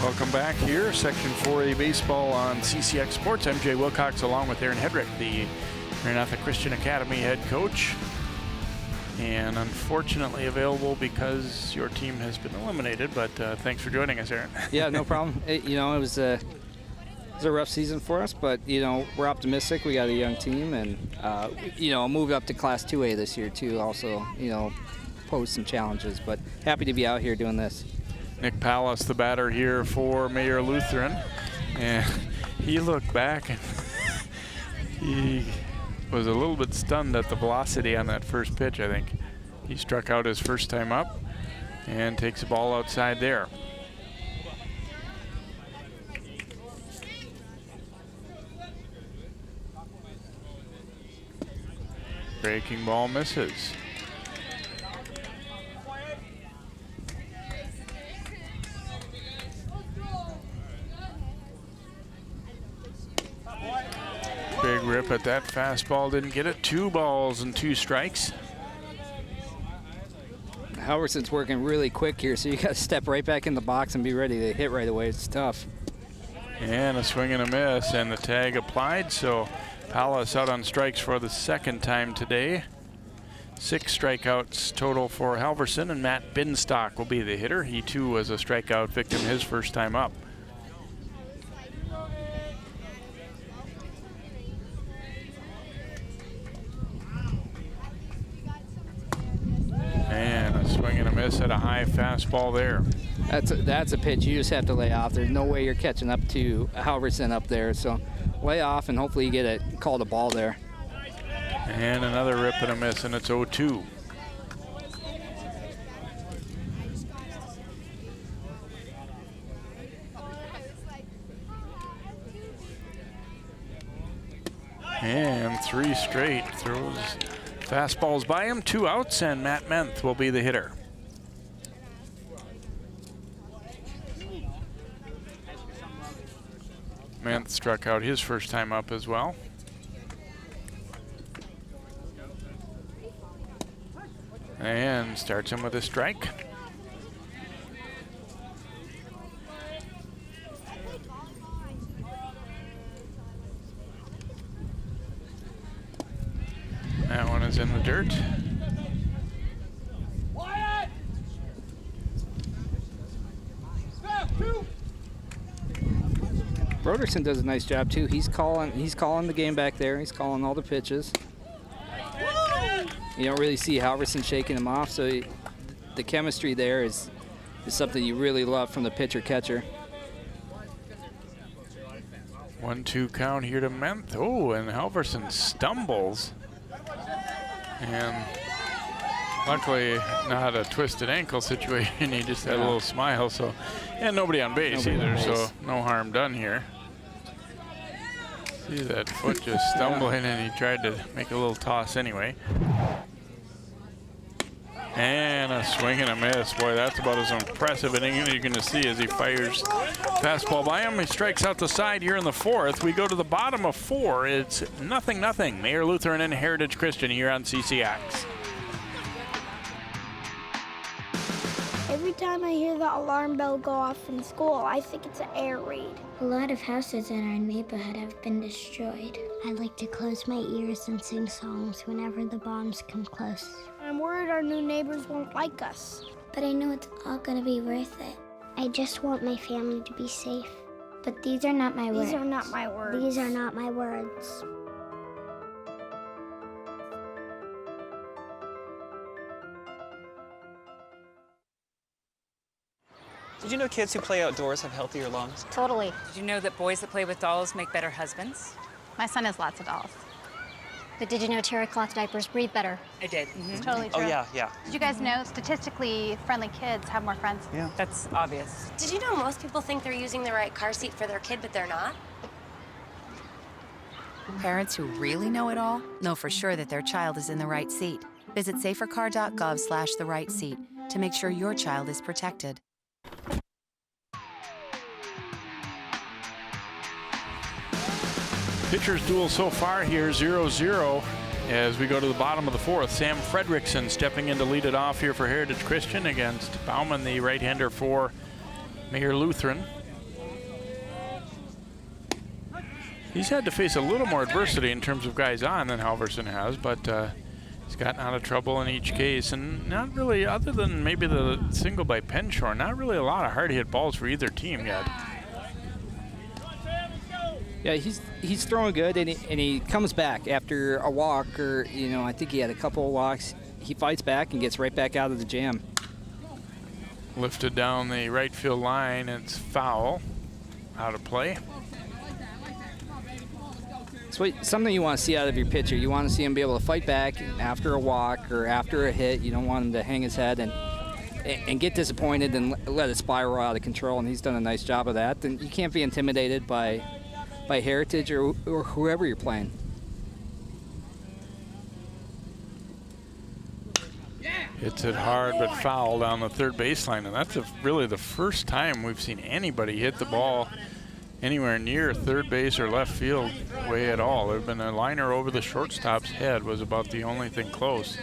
Welcome back here, Section 4A Baseball on CCX Sports. I'm Jay Wilcox along with Aaron Hedrick, the Maranatha Christian Academy head coach. And unfortunately available because your team has been eliminated, but thanks for joining us, Aaron. Yeah, no problem. It was a rough season for us, but, we're optimistic. We got a young team, and, moved up to Class 2A this year, too, also, posed some challenges, but happy to be out here doing this. Nick Pallas, the batter here for Mayor Lutheran, and he looked back and he was a little bit stunned at the velocity on that first pitch, I think. He struck out his first time up and takes the ball outside there. Breaking ball misses. Big rip at that fastball, didn't get it. 2 balls and 2 strikes. Halverson's working really quick here, so you got to step right back in the box and be ready to hit right away. It's tough. And a swing and a miss, and the tag applied, so Pallas out on strikes for the second time today. 6 strikeouts total for Halverson, and Matt Binstock will be the hitter. He too was a strikeout victim his first time up. And a swing and a miss at a high fastball there. That's a pitch you just have to lay off. There's no way you're catching up to Halverson up there, so lay off and hopefully you get it called a ball there. And another rip and a miss, and it's 0-2. And 3 straight. Throws fastballs by him, 2 outs, and Matt Menth will be the hitter. Menth struck out his first time up as well. And starts him with a strike. That one is in the dirt. Broderson does a nice job too. He's calling the game back there. He's calling all the pitches. You don't really see Halverson shaking him off, so the chemistry there is something you really love from the pitcher-catcher. 1-2 count here to Menth. Oh, and Halverson stumbles. And luckily not a twisted ankle situation. He just had a little smile, so, and nobody on base so no harm done here. See that foot just stumbling, and he tried to make a little toss anyway. And a swing and a miss. Boy, that's about as impressive an inning you're going to see as he fires fastball by him. He strikes out the side here in the 4th. We go to the bottom of 4. It's 0-0. Mayor Lutheran and Heritage Christian here on CCX. Every time I hear the alarm bell go off in school, I think it's an air raid. A lot of houses in our neighborhood have been destroyed. I like to close my ears and sing songs whenever the bombs come close. I'm worried our new neighbors won't like us. But I know it's all gonna be worth it. I just want my family to be safe. But these are not my words. These are not my words. These are not my words. Did you know kids who play outdoors have healthier lungs? Totally. Did you know that boys that play with dolls make better husbands? My son has lots of dolls. But did you know terry cloth diapers breathe better? I did. It's totally true. Oh, yeah. Did you guys know statistically friendly kids have more friends? Yeah. That's obvious. Did you know most people think they're using the right car seat for their kid, but they're not? Parents who really know it all know for sure that their child is in the right seat. Visit safercar.gov/the-right-seat to make sure your child is protected. Pitchers duel so far here, 0-0 as we go to the bottom of the 4th. Sam Fredrickson stepping in to lead it off here for Heritage Christian against Bauman, the right-hander for Mayor Lutheran. He's had to face a little more adversity in terms of guys on than Halverson has, but he's gotten out of trouble in each case, and not really, other than maybe the single by Penshorn, not really a lot of hard hit balls for either team yet. Yeah, he's throwing good, and he comes back after a walk, or I think he had a couple of walks. He fights back and gets right back out of the jam. Lifted down the right field line, it's foul, out of play. So something you want to see out of your pitcher. You want to see him be able to fight back after a walk or after a hit. You don't want him to hang his head and get disappointed and let it spiral out of control, and he's done a nice job of that. Then you can't be intimidated by Heritage or whoever you're playing. Hits it hard but foul down the third baseline, and that's really the first time we've seen anybody hit the ball anywhere near third base or left field way at all. There'd been a liner over the shortstop's head was about the only thing close.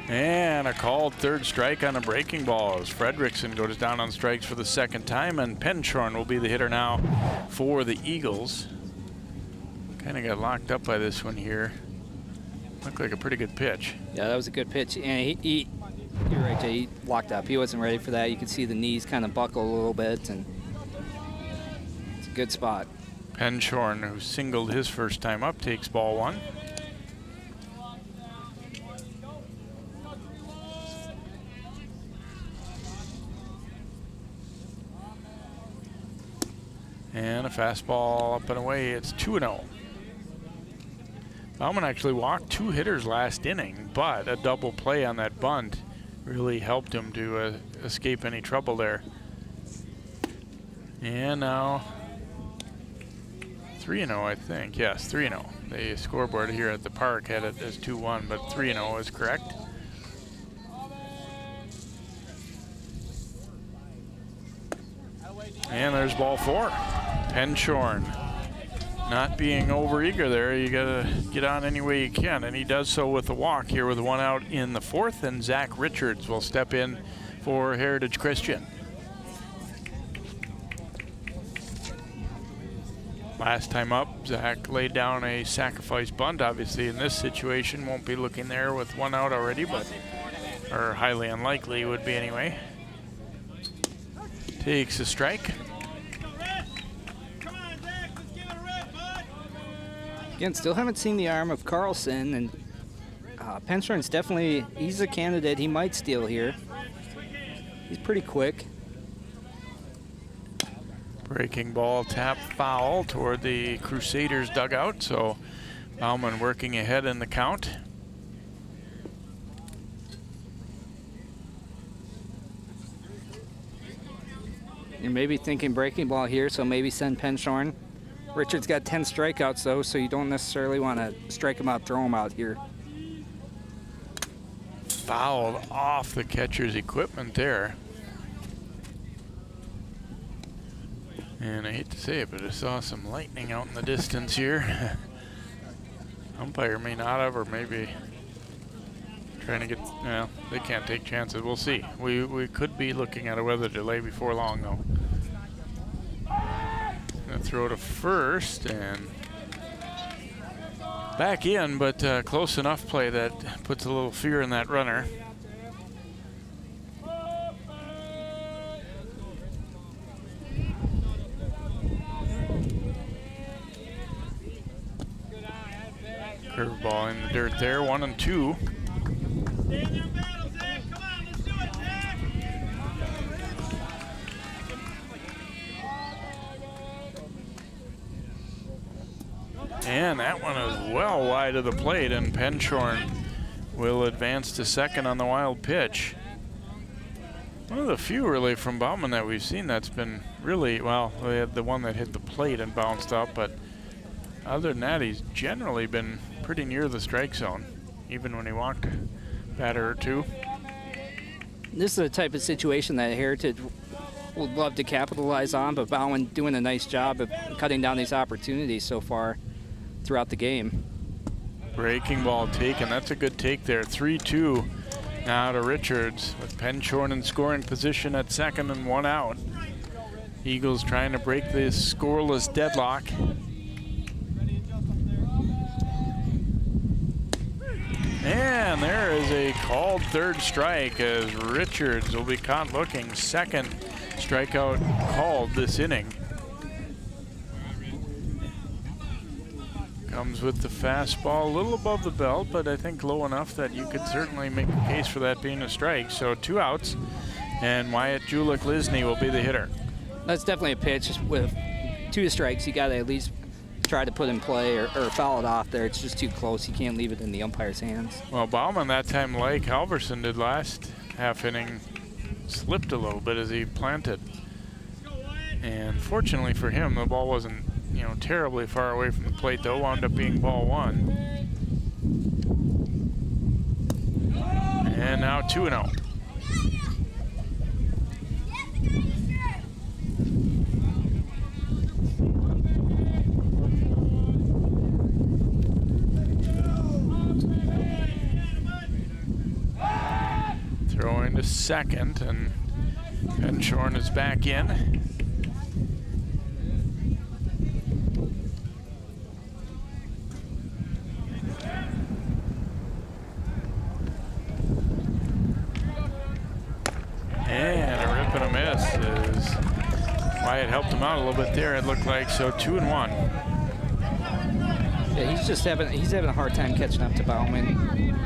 And a called third strike on a breaking ball as Fredrickson goes down on strikes for the second time, and Penshorn will be the hitter now for the Eagles. Kind of got locked up by this one here. Looked like a pretty good pitch. Yeah, that was a good pitch. And you're right, Jay, he locked up. He wasn't ready for that. You could see the knees kind of buckle a little bit, and it's a good spot. Penshorn, who singled his first time up, takes ball one. And a fastball up and away. It's 2-0. Bauman actually walked two hitters last inning, but a double play on that bunt really helped him to escape any trouble there. And now 3-0, I think. Yes, 3-0. The scoreboard here at the park had it as 2-1, but 3-0 is correct. And there's ball four. Penshorn not being overeager there. You gotta get on any way you can, and he does so with a walk here with one out in the fourth, and Zach Richards will step in for Heritage Christian. Last time up, Zach laid down a sacrifice bunt. Obviously in this situation won't be looking there with one out already, but or highly unlikely would be anyway. Takes a strike. Again, still haven't seen the arm of Carlson, and Penshorn's definitely, he's a candidate. He might steal here. He's pretty quick. Breaking ball, tap foul toward the Crusaders dugout, so Bauman working ahead in the count. You're maybe thinking breaking ball here, so maybe send Penshorn. Richard's got 10 strikeouts, though, so you don't necessarily want to strike him out, throw him out here. Fouled off the catcher's equipment there. And I hate to say it, but I saw some lightning out in the distance here. Umpire may not have, or maybe trying to get, well, they can't take chances. We'll see. We could be looking at a weather delay before long, though. Gonna throw to first and back in, but close enough play that puts a little fear in that runner. Curveball in the dirt there, 1-2. And that one is well wide of the plate, and Penshorn will advance to second on the wild pitch. One of the few really from Bauman that we've seen that's been really, well, they had the one that hit the plate and bounced up, but other than that, he's generally been pretty near the strike zone, even when he walked a batter or two. This is the type of situation that Heritage would love to capitalize on, but Bauman doing a nice job of cutting down these opportunities so far throughout the game. Breaking ball taken. That's a good take there. 3-2 now to Richards with Penshorn in scoring position at second and one out. Eagles trying to break this scoreless deadlock. And there is a called third strike as Richards will be caught looking. Second strikeout called this inning. Comes with the fastball, a little above the belt, but I think low enough that you could certainly make a case for that being a strike. So 2 outs, and Wyatt Julik-Lisney will be the hitter. That's definitely a pitch. With 2 strikes, you got to at least try to put in play or foul it off there. It's just too close. You can't leave it in the umpire's hands. Well, Bauman that time, like Halverson did last half inning, slipped a little bit as he planted. And fortunately for him, the ball wasn't, you know, terribly far away from the plate, though. Wound up being ball 1. And now 2-0. Throwing to second, and Penshorn is back in. And a rip and a miss as Wyatt helped him out a little bit there, it looked like. So 2-1. Yeah, he's having a hard time catching up to Bauman.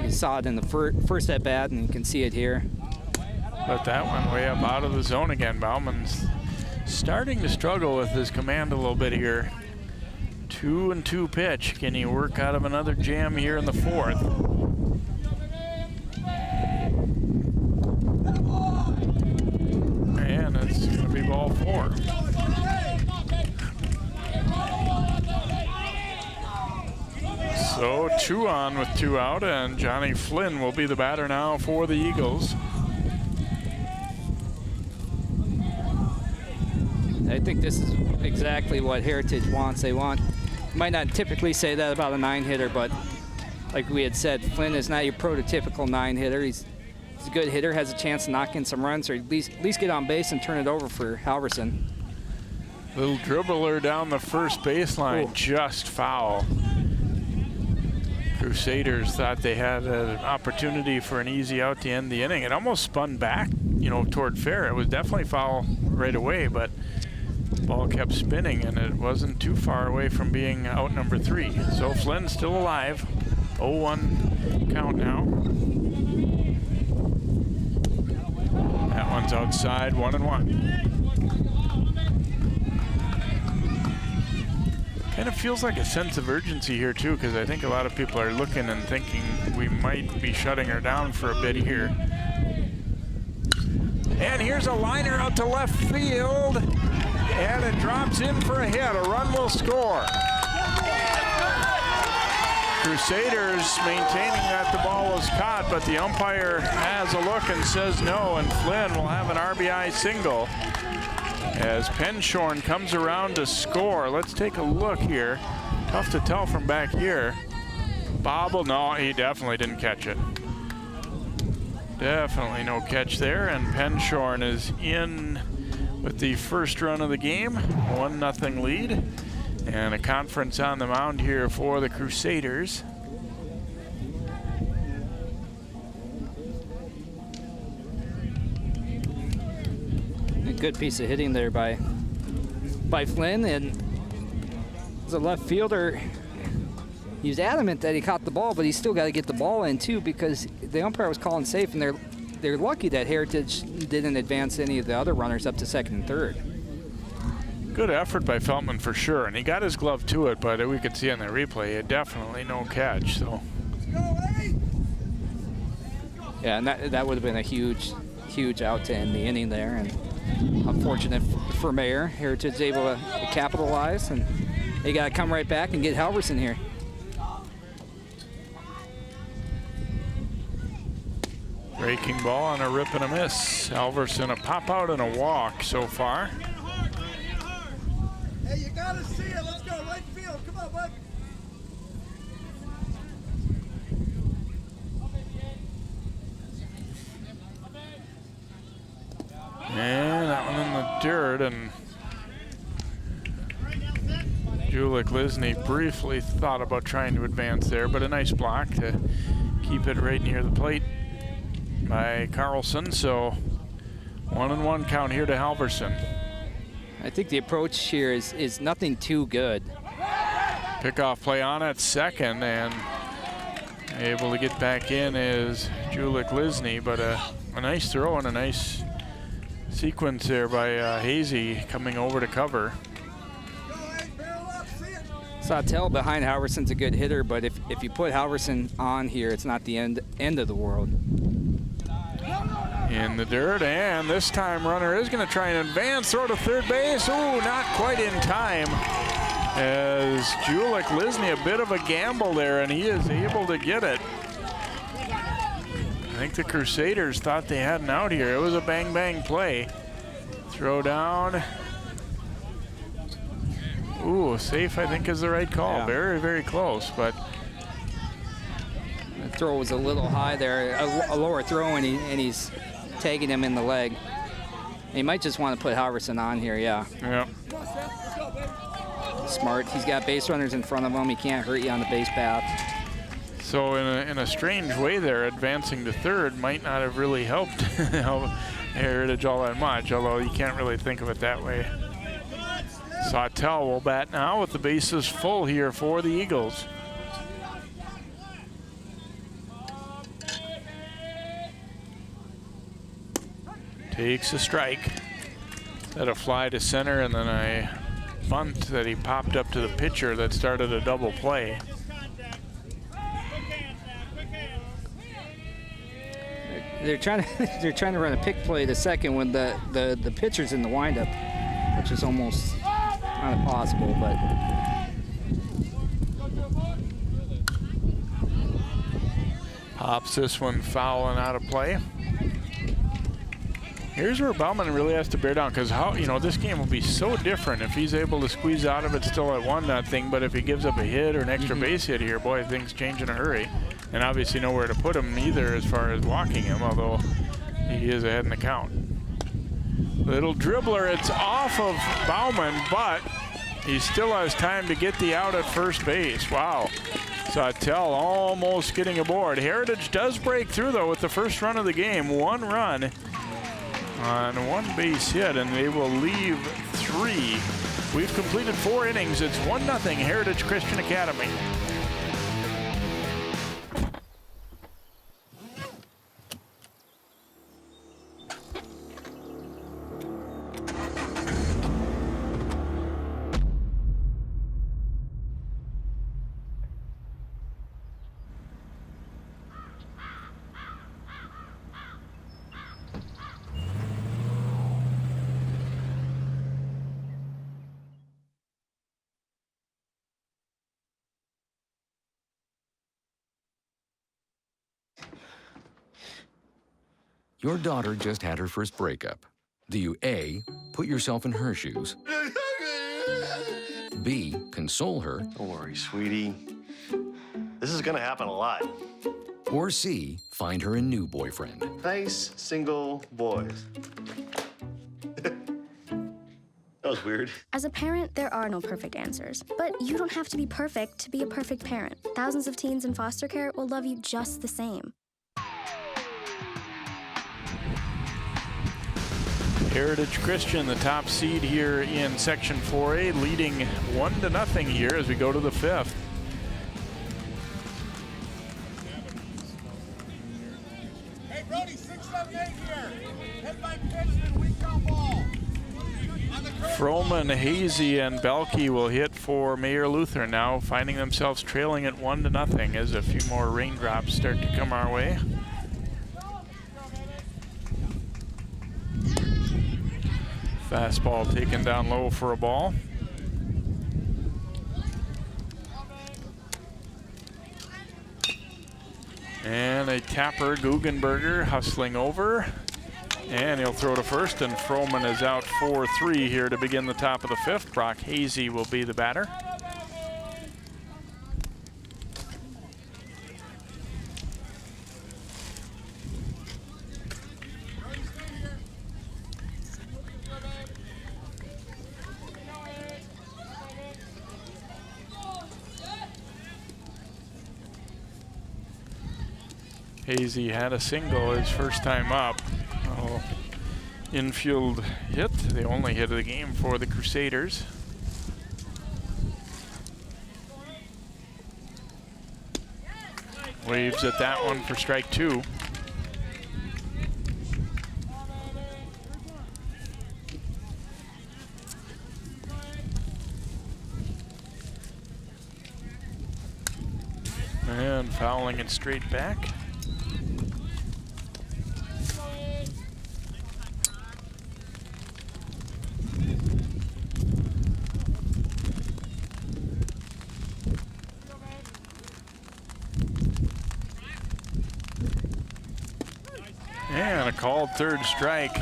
You saw it in the first at bat, and you can see it here. But that one way up out of the zone again. Bauman's starting to struggle with his command a little bit here. 2-2 pitch. Can he work out of another jam here in the 4th? And it's going to be ball 4. So 2 on with 2 out, and Johnny Flynn will be the batter now for the Eagles. I think this is exactly what Heritage wants. They want, might not typically say that about a 9-hitter, but like we had said, Flynn is not your prototypical 9-hitter. He's a good hitter, has a chance to knock in some runs, or at least get on base and turn it over for Halverson. Little dribbler down the first baseline, just foul. Crusaders thought they had an opportunity for an easy out to end the inning. It almost spun back, you know, toward fair. It was definitely foul right away, but the ball kept spinning, and it wasn't too far away from being out number 3. So Flynn's still alive. 0-1 count now. That one's outside, 1-1. Kind of feels like a sense of urgency here too, because I think a lot of people are looking and thinking we might be shutting her down for a bit here. And here's a liner out to left field, and it drops in for a hit. A run will score. Crusaders maintaining that the ball was caught, but the umpire has a look and says no, and Flynn will have an RBI single as Penshorn comes around to score. Let's take a look here. Tough to tell from back here. Bobble, no, he definitely didn't catch it. Definitely no catch there, and Penshorn is in with the first run of the game. 1-0 lead, and a conference on the mound here for the Crusaders. A good piece of hitting there by Flynn, and as a left fielder, he was adamant that he caught the ball, but he's still got to get the ball in too, because the umpire was calling safe, and they're lucky that Heritage didn't advance any of the other runners up to second and third. Good effort by Feltman for sure, and he got his glove to it, but we could see on the replay, definitely no catch. So. Yeah, and that would have been a huge out to end the inning there, and unfortunate for Mayer. Heritage is able to capitalize, and they got to come right back and get Halverson here. Breaking ball on a rip and a miss. Halverson a pop out and a walk so far. Hey, you gotta see it. Let's go right field. Come on, bud. And that one in the dirt, and Julik Lisny briefly thought about trying to advance there, but a nice block to keep it right near the plate by Carlson. So 1-1 count here to Halverson. I think the approach here is nothing too good. Pickoff play on at second, and able to get back in is Julik Lisny, but a nice throw and a nice sequence there by Hazy coming over to cover. Sawtell behind Halverson's a good hitter, but if you put Halverson on here, it's not the end of the world. In the dirt, and this time runner is going to try and advance, throw to third base. Ooh, not quite in time, as Julik Lisny, a bit of a gamble there, and he is able to get it. I think the Crusaders thought they had an out here. It was a bang-bang play. Throw down. Ooh, safe, I think, is the right call. Yeah. Very, very close, but the throw was a little high there, a lower throw, and he's tagging him in the leg. He might just want to put Halverson on here, yeah. Yep. Smart. He's got base runners in front of him. He can't hurt you on the base path. So in a strange way there, advancing to third might not have really helped Heritage all that much, although you can't really think of it that way. Sawtell will bat now with the bases full here for the Eagles. Takes a strike. Had a fly to center and then a bunt that he popped up to the pitcher that started a double play. They're trying to run a pick play to second when the pitcher's in the windup, which is almost not impossible, but pops this one foul and out of play. Here's where Bauman really has to bear down, because this game will be so different if he's able to squeeze out of it still at 1-0, but if he gives up a hit or an extra base hit here, boy, things change in a hurry. And obviously nowhere to put him either as far as walking him, although he is ahead in the count. Little dribbler, it's off of Bauman, but he still has time to get the out at first base. Wow. Sawtell almost getting aboard. Heritage does break through, though, with the first run of the game. 1 run on 1 base hit, and they will leave 3. We've completed 4 innings. It's 1-0 Heritage Christian Academy. Your daughter just had her first breakup. Do you A, put yourself in her shoes? B, console her? Don't worry, sweetie. This is gonna happen a lot. Or C, find her a new boyfriend? Nice, single boys. That was weird. As a parent, there are no perfect answers. But you don't have to be perfect to be a perfect parent. Thousands of teens in foster care will love you just the same. Heritage Christian, the top seed here in Section 4A, leading 1-0 here as we go to the 5th. Hey, Brody, 6, 7, 8 here. Headline pitch and weak ground ball. Froman, Hazy, and Belkey will hit for Mayor Lutheran now, finding themselves trailing at 1-0 as a few more raindrops start to come our way. Fastball taken down low for a ball. And a tapper, Guggenberger, hustling over. And he'll throw to first, and Froman is out 4-3 here to begin the top of the 5th. Brock Hazy will be the batter. Hazy had a single his first time up. Oh, infield hit, the only hit of the game for the Crusaders. Waves at that one for strike 2. And fouling it straight back. And a called third strike.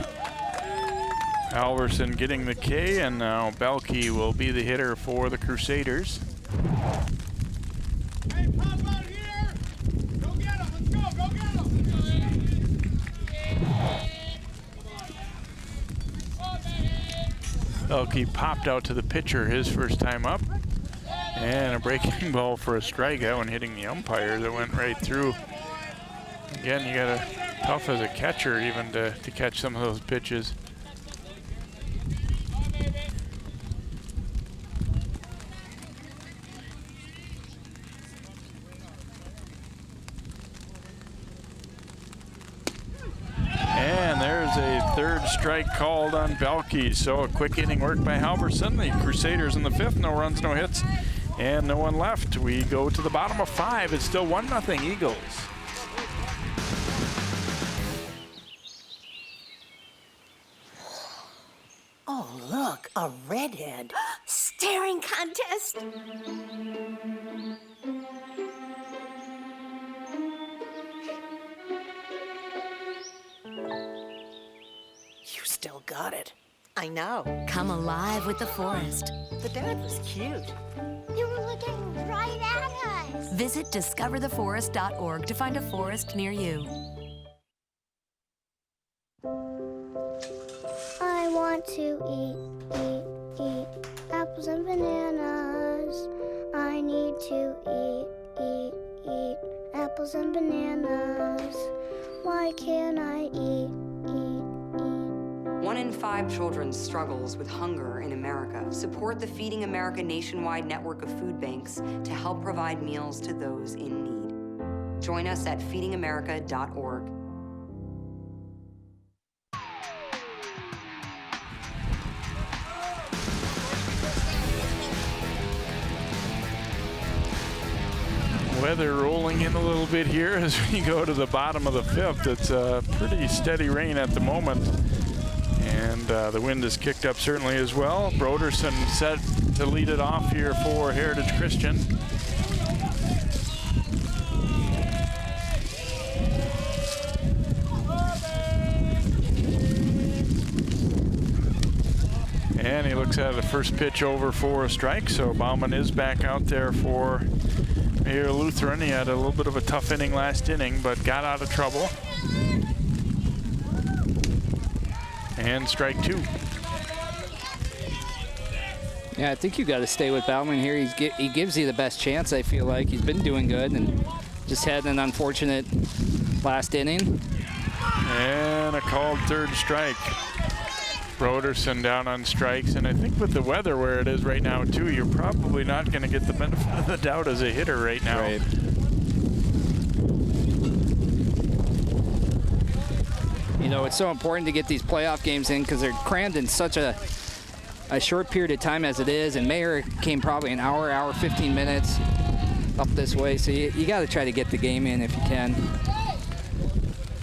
Halverson getting the K, and now Belke will be the hitter for the Crusaders. Hey, pop out here! Go get him! Let's go! Go get him! Belke popped out to the pitcher his first time up. And a breaking ball for a strike. That one hitting the umpire that went right through. Again, you got to tough as a catcher even to catch some of those pitches. And there's a third strike called on Belke. So a quick inning work by Halverson. The Crusaders in the 5th, no runs, no hits, and no one left. We go to the bottom of 5. It's still 1-0 Eagles. Oh, look, a redhead. Staring contest. You still got it. I know. Come alive with the forest. The dad was cute. They were looking right at us. Visit discovertheforest.org to find a forest near you. I want to eat apples and bananas. I need to eat apples and bananas. Why can't I eat? 1 in 5 children struggles with hunger in America. Support the Feeding America nationwide network of food banks to help provide meals to those in need. Join us at feedingamerica.org. Weather rolling in a little bit here as we go to the bottom of the 5th. It's a pretty steady rain at the moment. And the wind is kicked up certainly as well. Broderson set to lead it off here for Heritage Christian. And he looks at the first pitch over for a strike. So Bauman is back out there for Mayor Lutheran. He had a little bit of a tough inning last inning, but got out of trouble. And strike 2. Yeah, I think you got to stay with Bauman here. He gives you the best chance, I feel like. He's been doing good and just had an unfortunate last inning. And a called third strike. Broderson down on strikes, and I think with the weather where it is right now too, you're probably not going to get the benefit of the doubt as a hitter right now. Right. You know, it's so important to get these playoff games in because they're crammed in such a short period of time as it is, and Mayer came probably an hour 15 minutes up this way, so you got to try to get the game in if you can.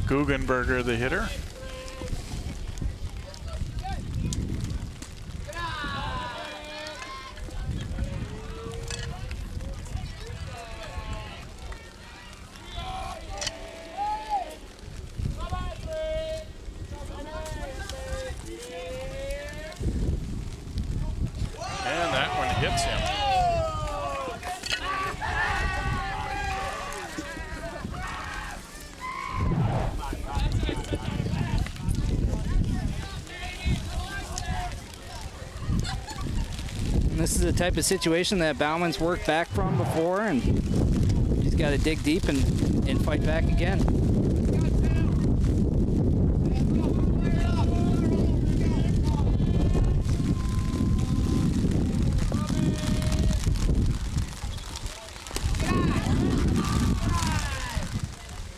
Guggenberger, the hitter. And that one hits him. And this is the type of situation that Bauman's worked back from before, and got to dig deep and fight back again.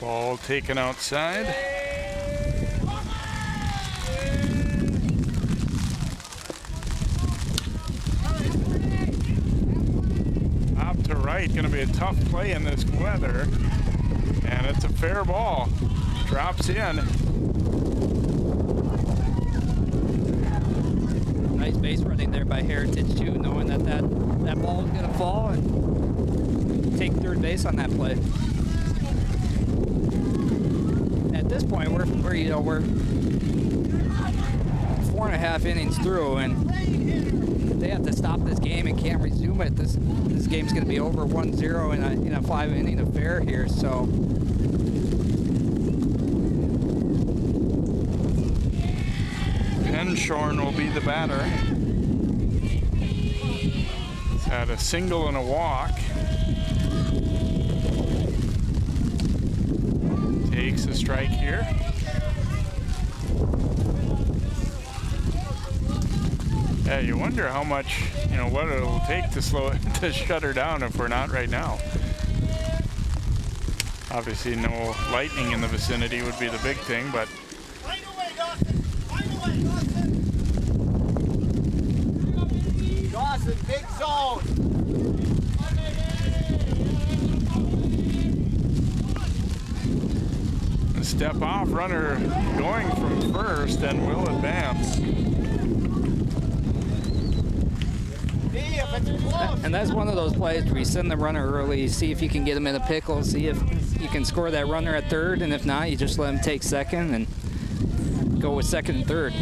Ball taken outside. Up to right, going to be a tough play in this weather. And it's a fair ball. Drops in. Nice base running there by Heritage too, knowing that ball was going to fall and take third base on that play. At this point, we're 4.5 innings through, and if they have to stop this game and can't resume it, this game's going to be over 1-0 in a 5-inning affair here. So. Penshorn will be the batter. He's had a single and a walk. Takes a strike here. Yeah, you wonder how much, what it'll take to to shut her down if we're not right now. Obviously, no lightning in the vicinity would be the big thing, but. Dawson, big zone. A step off runner going from first and will advance. And that's one of those plays where you send the runner early, see if you can get him in a pickle, see if you can score that runner at third, and if not, you just let him take second and go with second and third.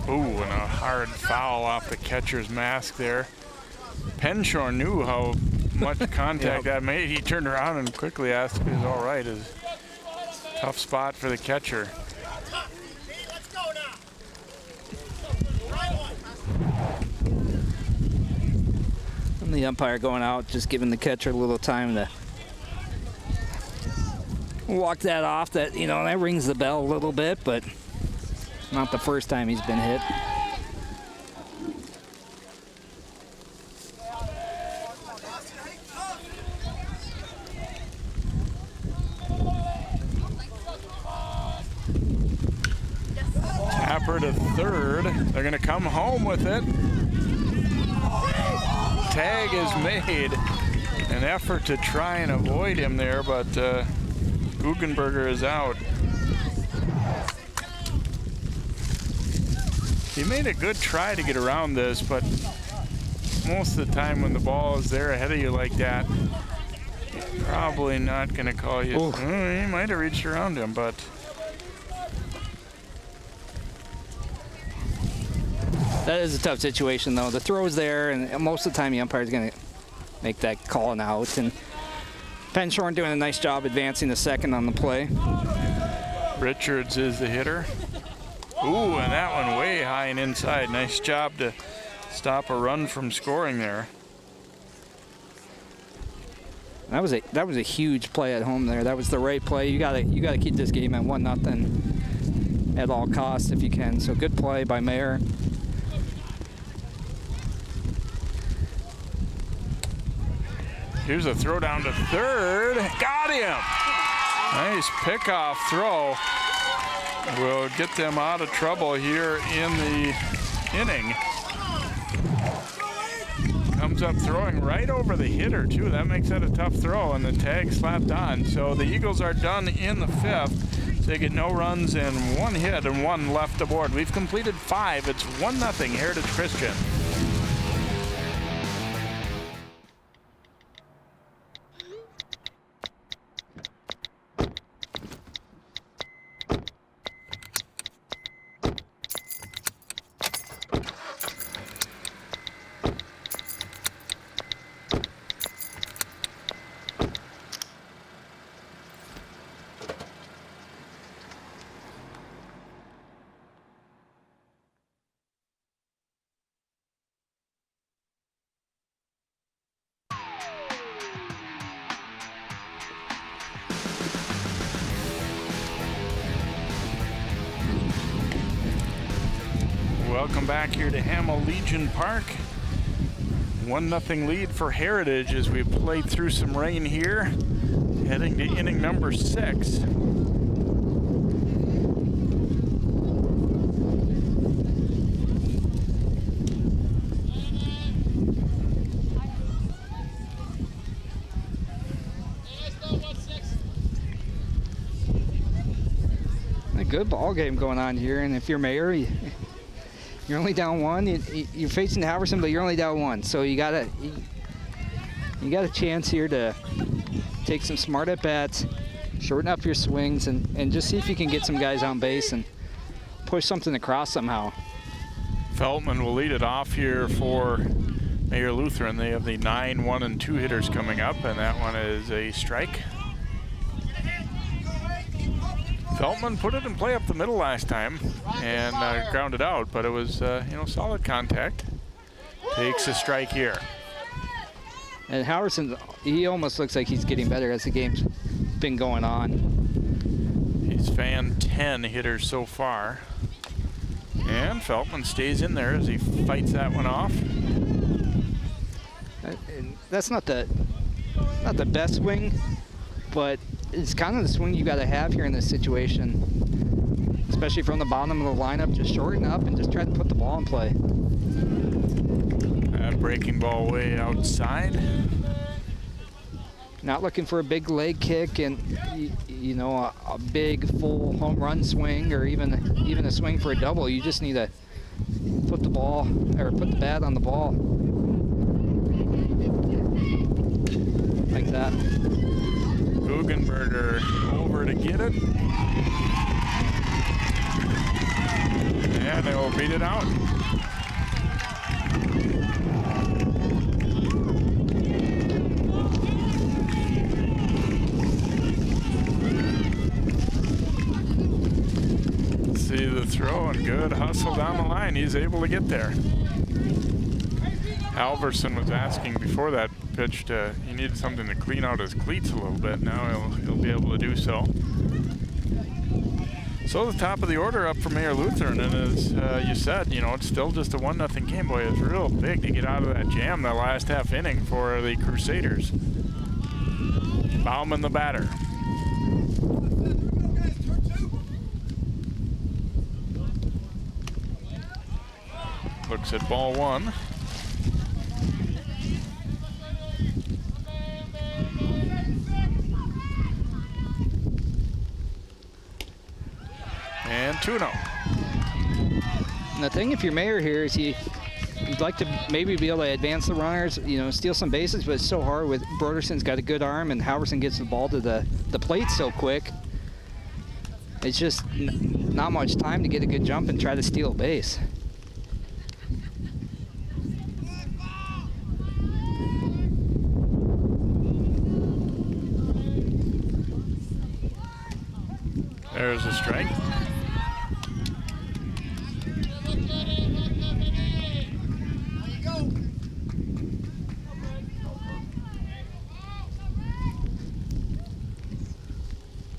Ooh, and a hard foul off the catcher's mask there. Penshorn knew how much contact that made. He turned around and quickly asked if he was all right. It's a tough spot for the catcher. And the umpire going out, just giving the catcher a little time to walk that off. That that rings the bell a little bit, but not the first time he's been hit. Tapper to third. They're going to come home with it. Tag is made. An effort to try and avoid him there, but Guggenberger is out. He made a good try to get around this, but most of the time when the ball is there ahead of you like that, he's probably not going to call you. He might have reached around him, but that is a tough situation, though. The throw's there, and most of the time the umpire's going to make that call and out. And Penshorn doing a nice job advancing the second on the play. Richards is the hitter. Ooh, and that one way high and inside. Nice job to stop a run from scoring there. That was a huge play at home there. That was the right play. You gotta keep this game at 1-0 at all costs if you can. So good play by Mayer. Here's a throw down to third. Got him. Nice pickoff throw. Will get them out of trouble here in the inning. Comes up throwing right over the hitter, too. That makes that a tough throw, and the tag slapped on. So the Eagles are done in the fifth. So they get no runs and one hit and one left aboard. We've completed 5. It's 1-0 Heritage Christian. welcome back here to Hamel Legion Park. 1-0 lead for Heritage as we played through some rain here, heading to inning number 6. A good ball game going on here, and if you're Mayor, you're only down 1. You're facing Halverson, but you're only down 1. So you got a chance here to take some smart at bats, shorten up your swings, and just see if you can get some guys on base and push something across somehow. Feltman will lead it off here for Mayor Lutheran. They have the 9, 1, and 2 hitters coming up, and that one is a strike. Feltman put it in play up the middle last time and grounded out, but it was solid contact. Takes a strike here. And Halverson, he almost looks like he's getting better as the game's been going on. He's fanned 10 hitters so far. And Feltman stays in there as he fights that one off. That's not the best swing, but it's kind of the swing you got to have here in this situation, especially from the bottom of the lineup. Just shorten up and just try to put the ball in play. That breaking ball way outside. Not looking for a big leg kick and a big full home run swing or even a swing for a double. You just need to put the bat on the ball like that. Guggenberger over to get it. And they will beat it out. See the throw and good hustle down the line. He's able to get there. Halverson was asking before that pitch he needed something to clean out his cleats a little bit. Now he'll be able to do so. So the top of the order up for Mayor Lutheran, and as you said, it's still just a 1-0 game. Boy, it's real big to get out of that jam that last half inning for the Crusaders. Bauman the batter. Looks at ball 1. And 2-0. And the thing, if you're Mayor here, is you'd like to maybe be able to advance the runners, steal some bases, but it's so hard with Broderson's got a good arm and Halverson gets the ball to the plate so quick. It's just not much time to get a good jump and try to steal a base. There's a strike.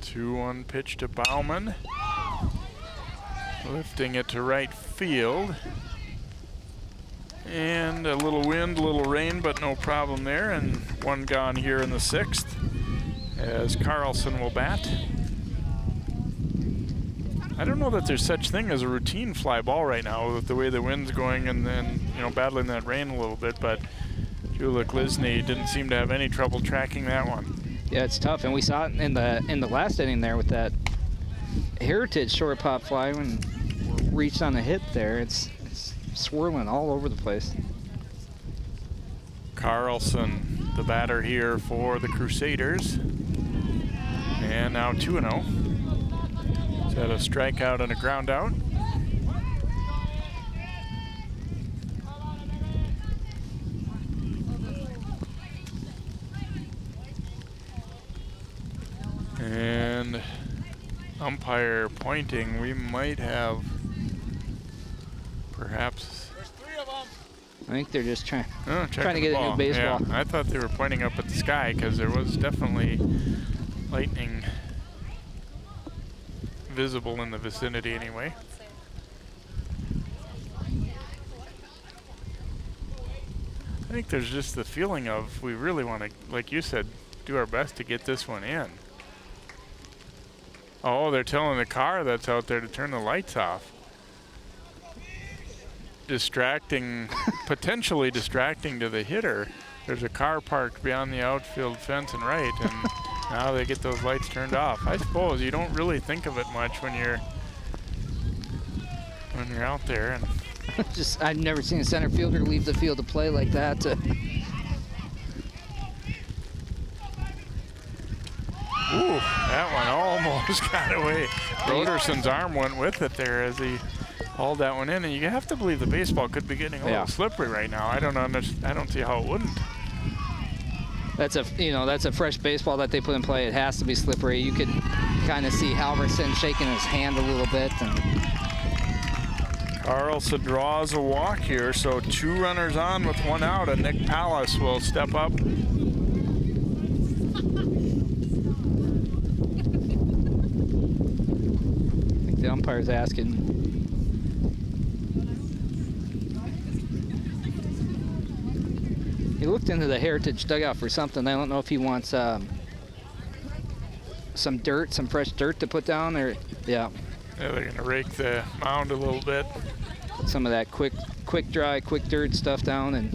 Two-one pitch to Bauman. Lifting it to right field. And a little wind, a little rain, but no problem there. And one gone here in the 6th as Carlson will bat. I don't know that there's such thing as a routine fly ball right now with the way the wind's going and then, battling that rain a little bit, but Julik Lisny didn't seem to have any trouble tracking that one. Yeah, it's tough, and we saw it in the last inning there with that Heritage short pop fly when reached on a hit there. It's swirling all over the place. Carlson, the batter here for the Crusaders. And now 2-0. Had a strikeout and a ground out. And umpire pointing, we might have perhaps. There's 3 of them. I think they're just trying to get a new baseball. Yeah, I thought they were pointing up at the sky because there was definitely lightning visible in the vicinity anyway. I think there's just the feeling of we really want to, like you said, do our best to get this one in. Oh, they're telling the car that's out there to turn the lights off. Distracting, potentially distracting to the hitter. There's a car parked beyond the outfield fence and right, and now they get those lights turned off. I suppose you don't really think of it much when you're out there. And just, I've never seen a center fielder leave the field to play like that. Ooh, that one almost got away. Broderson's arm went with it there as he hauled that one in, and you have to believe the baseball could be getting a little slippery right now. I don't see how it wouldn't. That's a fresh baseball that they put in play. It has to be slippery. You could kind of see Halverson shaking his hand a little bit. And Carlson draws a walk here, so 2 runners on with 1 out, and Nick Pallas will step up. I think the umpire's asking. He looked into the Heritage dugout for something. I don't know if he wants some dirt, some fresh dirt to put down, or yeah. Yeah, they're gonna rake the mound a little bit. Put some of that quick dry, quick dirt stuff down, and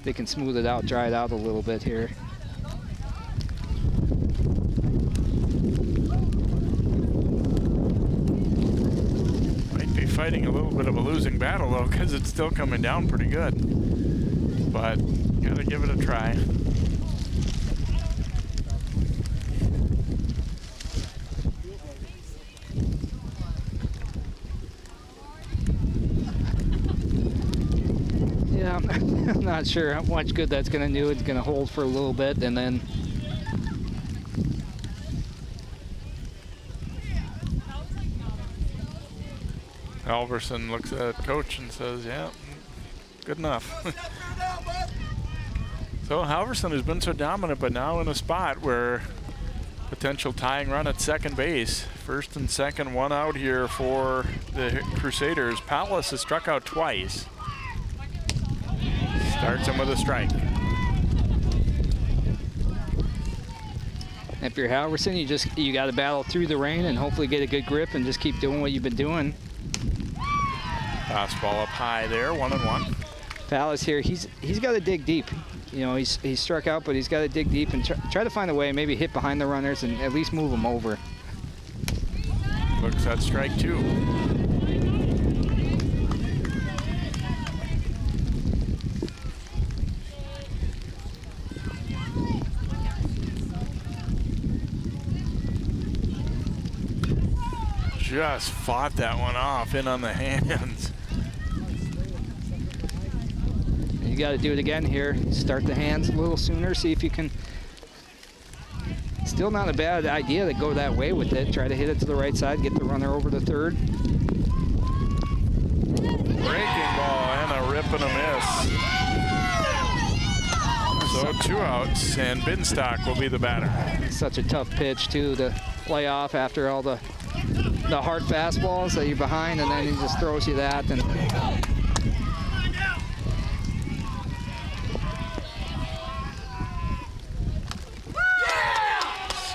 they can smooth it out, dry it out a little bit here. Might be fighting a little bit of a losing battle though, because it's still coming down pretty good. But gotta give it a try. Yeah, I'm not sure how much good that's going to do. It's going to hold for a little bit, and then Halverson looks at coach and says, yeah, good enough. So Halverson has been so dominant, but now in a spot where potential tying run at second base. First and second, 1 out here for the Crusaders. Pallas has struck out twice. Starts him with a strike. If you're Halverson, you got to battle through the rain and hopefully get a good grip and just keep doing what you've been doing. Fastball up high there, 1-1. Pallas here, he's got to dig deep. You know, he's struck out, but he's got to dig deep and try to find a way, maybe hit behind the runners and at least move them over. Looks at strike 2. Just fought that one off in on the hands. You got to do it again here. Start the hands a little sooner. See if you can. Still not a bad idea to go that way with it. Try to hit it to the right side, get the runner over to third. Breaking ball and a rip and a miss. So 2 outs, and Binstock will be the batter. Such a tough pitch too to play off after all the hard fastballs that you're behind, and then he just throws you that. And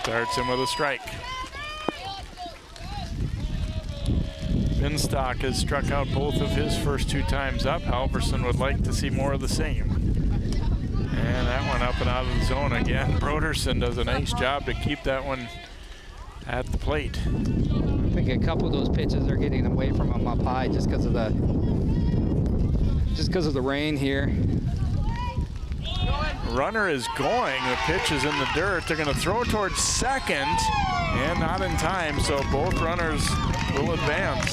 starts him with a strike. Binstock has struck out both of his first 2 times up. Halverson would like to see more of the same. And that one up and out of the zone again. Broderson does a nice job to keep that one at the plate. I think a couple of those pitches are getting away from him up high just because of the rain here. Runner is going. The pitch is in the dirt. They're going to throw towards second, and not in time, so both runners will advance.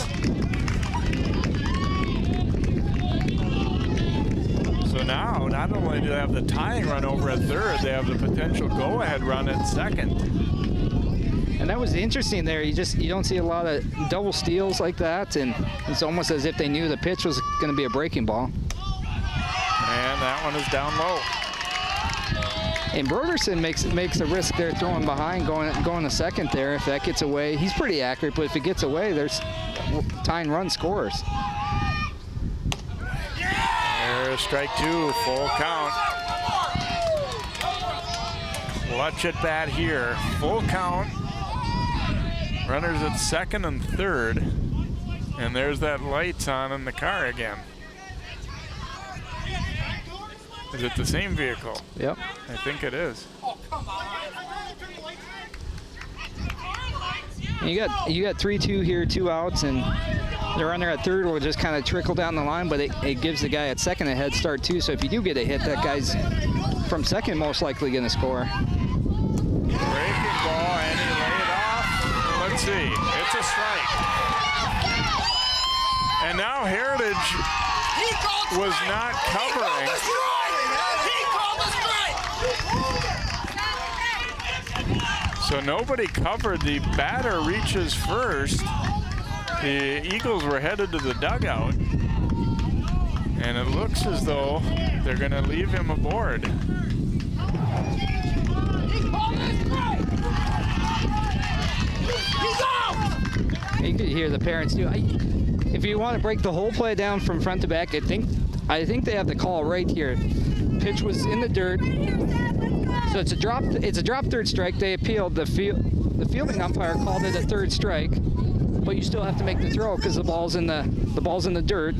So now, not only do they have the tying run over at third, they have the potential go-ahead run at second. And that was interesting there. You don't see a lot of double steals like that, and it's almost as if they knew the pitch was going to be a breaking ball. And that one is down low. And Broderson makes a risk there throwing behind, going to second there. If that gets away, he's pretty accurate, but if it gets away, there's tying run scores. There's strike 2, full count. Clutch at bat here, full count. Runners at second and third. And there's that lights on in the car again. Is it the same vehicle? Yep. I think it is. You got 3-2 here, 2 outs, and the runner at third will just kind of trickle down the line, but it gives the guy at second a head start too. So if you do get a hit, that guy's from second most likely going to score. Breaking ball, and he laid it off. Let's see. It's a strike. And now Heritage was not covering. So nobody covered. The batter reaches first. The Eagles were headed to the dugout. And it looks as though they're going to leave him aboard. You could hear the parents do. If you want to break the whole play down from front to back, I think they have the call right here. Pitch was in the dirt. So it's a drop third strike. They appealed. The fielding umpire called it a third strike, but you still have to make the throw because the ball's in the dirt.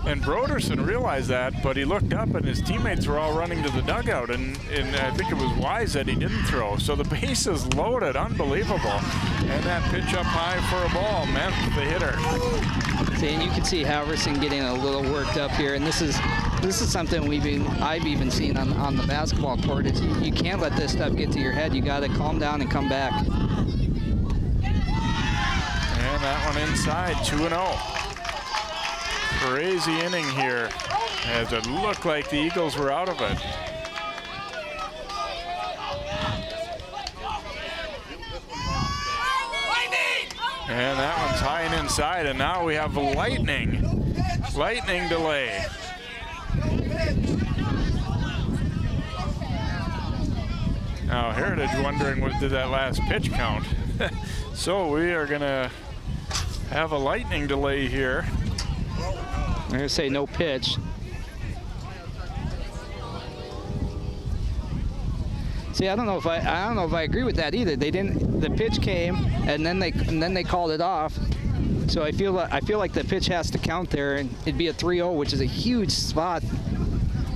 And Broderson realized that, but he looked up and his teammates were all running to the dugout, and I think it was wise that he didn't throw. So the base is loaded, unbelievable. And that pitch up high for a ball meant the hitter. See, and you can see Halverson getting a little worked up here, and this is something I've even seen on the basketball court. Is you can't let this stuff get to your head. You got to calm down and come back. And that one inside, 2-0. Crazy inning here, as it looked like the Eagles were out of it. And that one's high and inside, and now we have lightning delay. Now Heritage wondering what did that last pitch count. So we are gonna have a lightning delay here. I'm gonna say no pitch. See, I don't know if I agree with that either. They didn't. The pitch came, and then they called it off. So I feel like the pitch has to count there, and it'd be a 3-0, which is a huge spot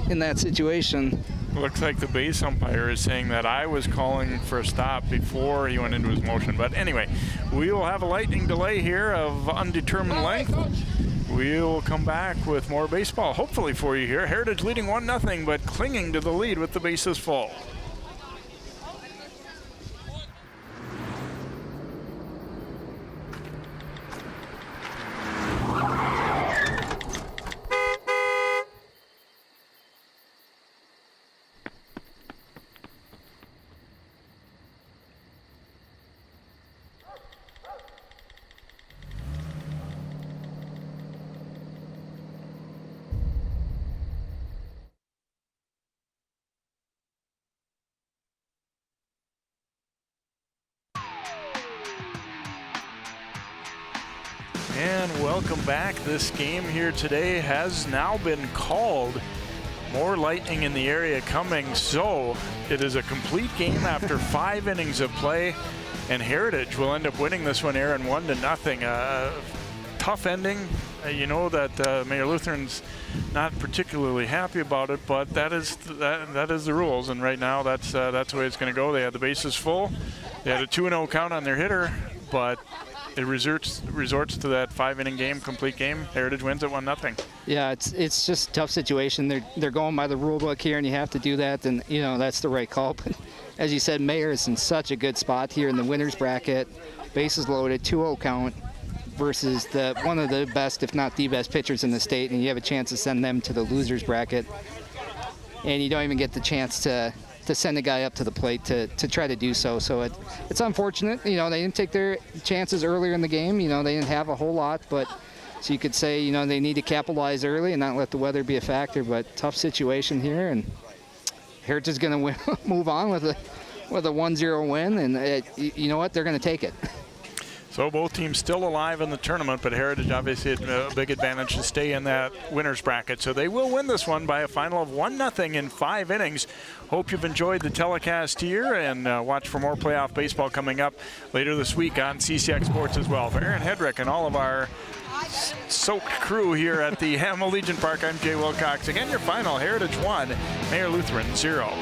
in that situation. Looks like the base umpire is saying that I was calling for a stop before he went into his motion. But anyway, we will have a lightning delay here of undetermined length. We'll come back with more baseball, hopefully for you here. Heritage leading 1-0, but clinging to the lead with the bases full. And welcome back. This game here today has now been called. More lightning in the area coming, so it is a complete game after 5 innings of play, and Heritage will end up winning this one, Aaron, 1-0. Tough ending. You know that Mayor Lutheran's not particularly happy about it, but that is the rules, and right now that's the way it's going to go. They had the bases full. They had a 2-0 count on their hitter, but it resorts to that 5-inning game, complete game. Heritage wins at 1-0. Yeah, it's just a tough situation. They're going by the rule book here, and you have to do that, and you know that's the right call. But as you said, Mayor is in such a good spot here in the winners bracket. Bases loaded, 2-0 count versus one of the best, if not the best, pitchers in the state, and you have a chance to send them to the losers bracket, and you don't even get the chance to send a guy up to the plate to try to do so. So it's unfortunate. You know, they didn't take their chances earlier in the game. You know, they didn't have a whole lot, but so you could say, you know, they need to capitalize early and not let the weather be a factor. But tough situation here, and Heritage is going to move on with a 1-0 win, and you know what? They're going to take it. So both teams still alive in the tournament, but Heritage obviously had a big advantage to stay in that winner's bracket. So they will win this one by a final of 1-0 in 5 innings. Hope you've enjoyed the telecast here, and watch for more playoff baseball coming up later this week on CCX Sports as well. For Aaron Hedrick and all of our soaked crew here at the Hamill Legion Park, I'm Jay Wilcox. Again, your final, Heritage 1, Mayor Lutheran 0.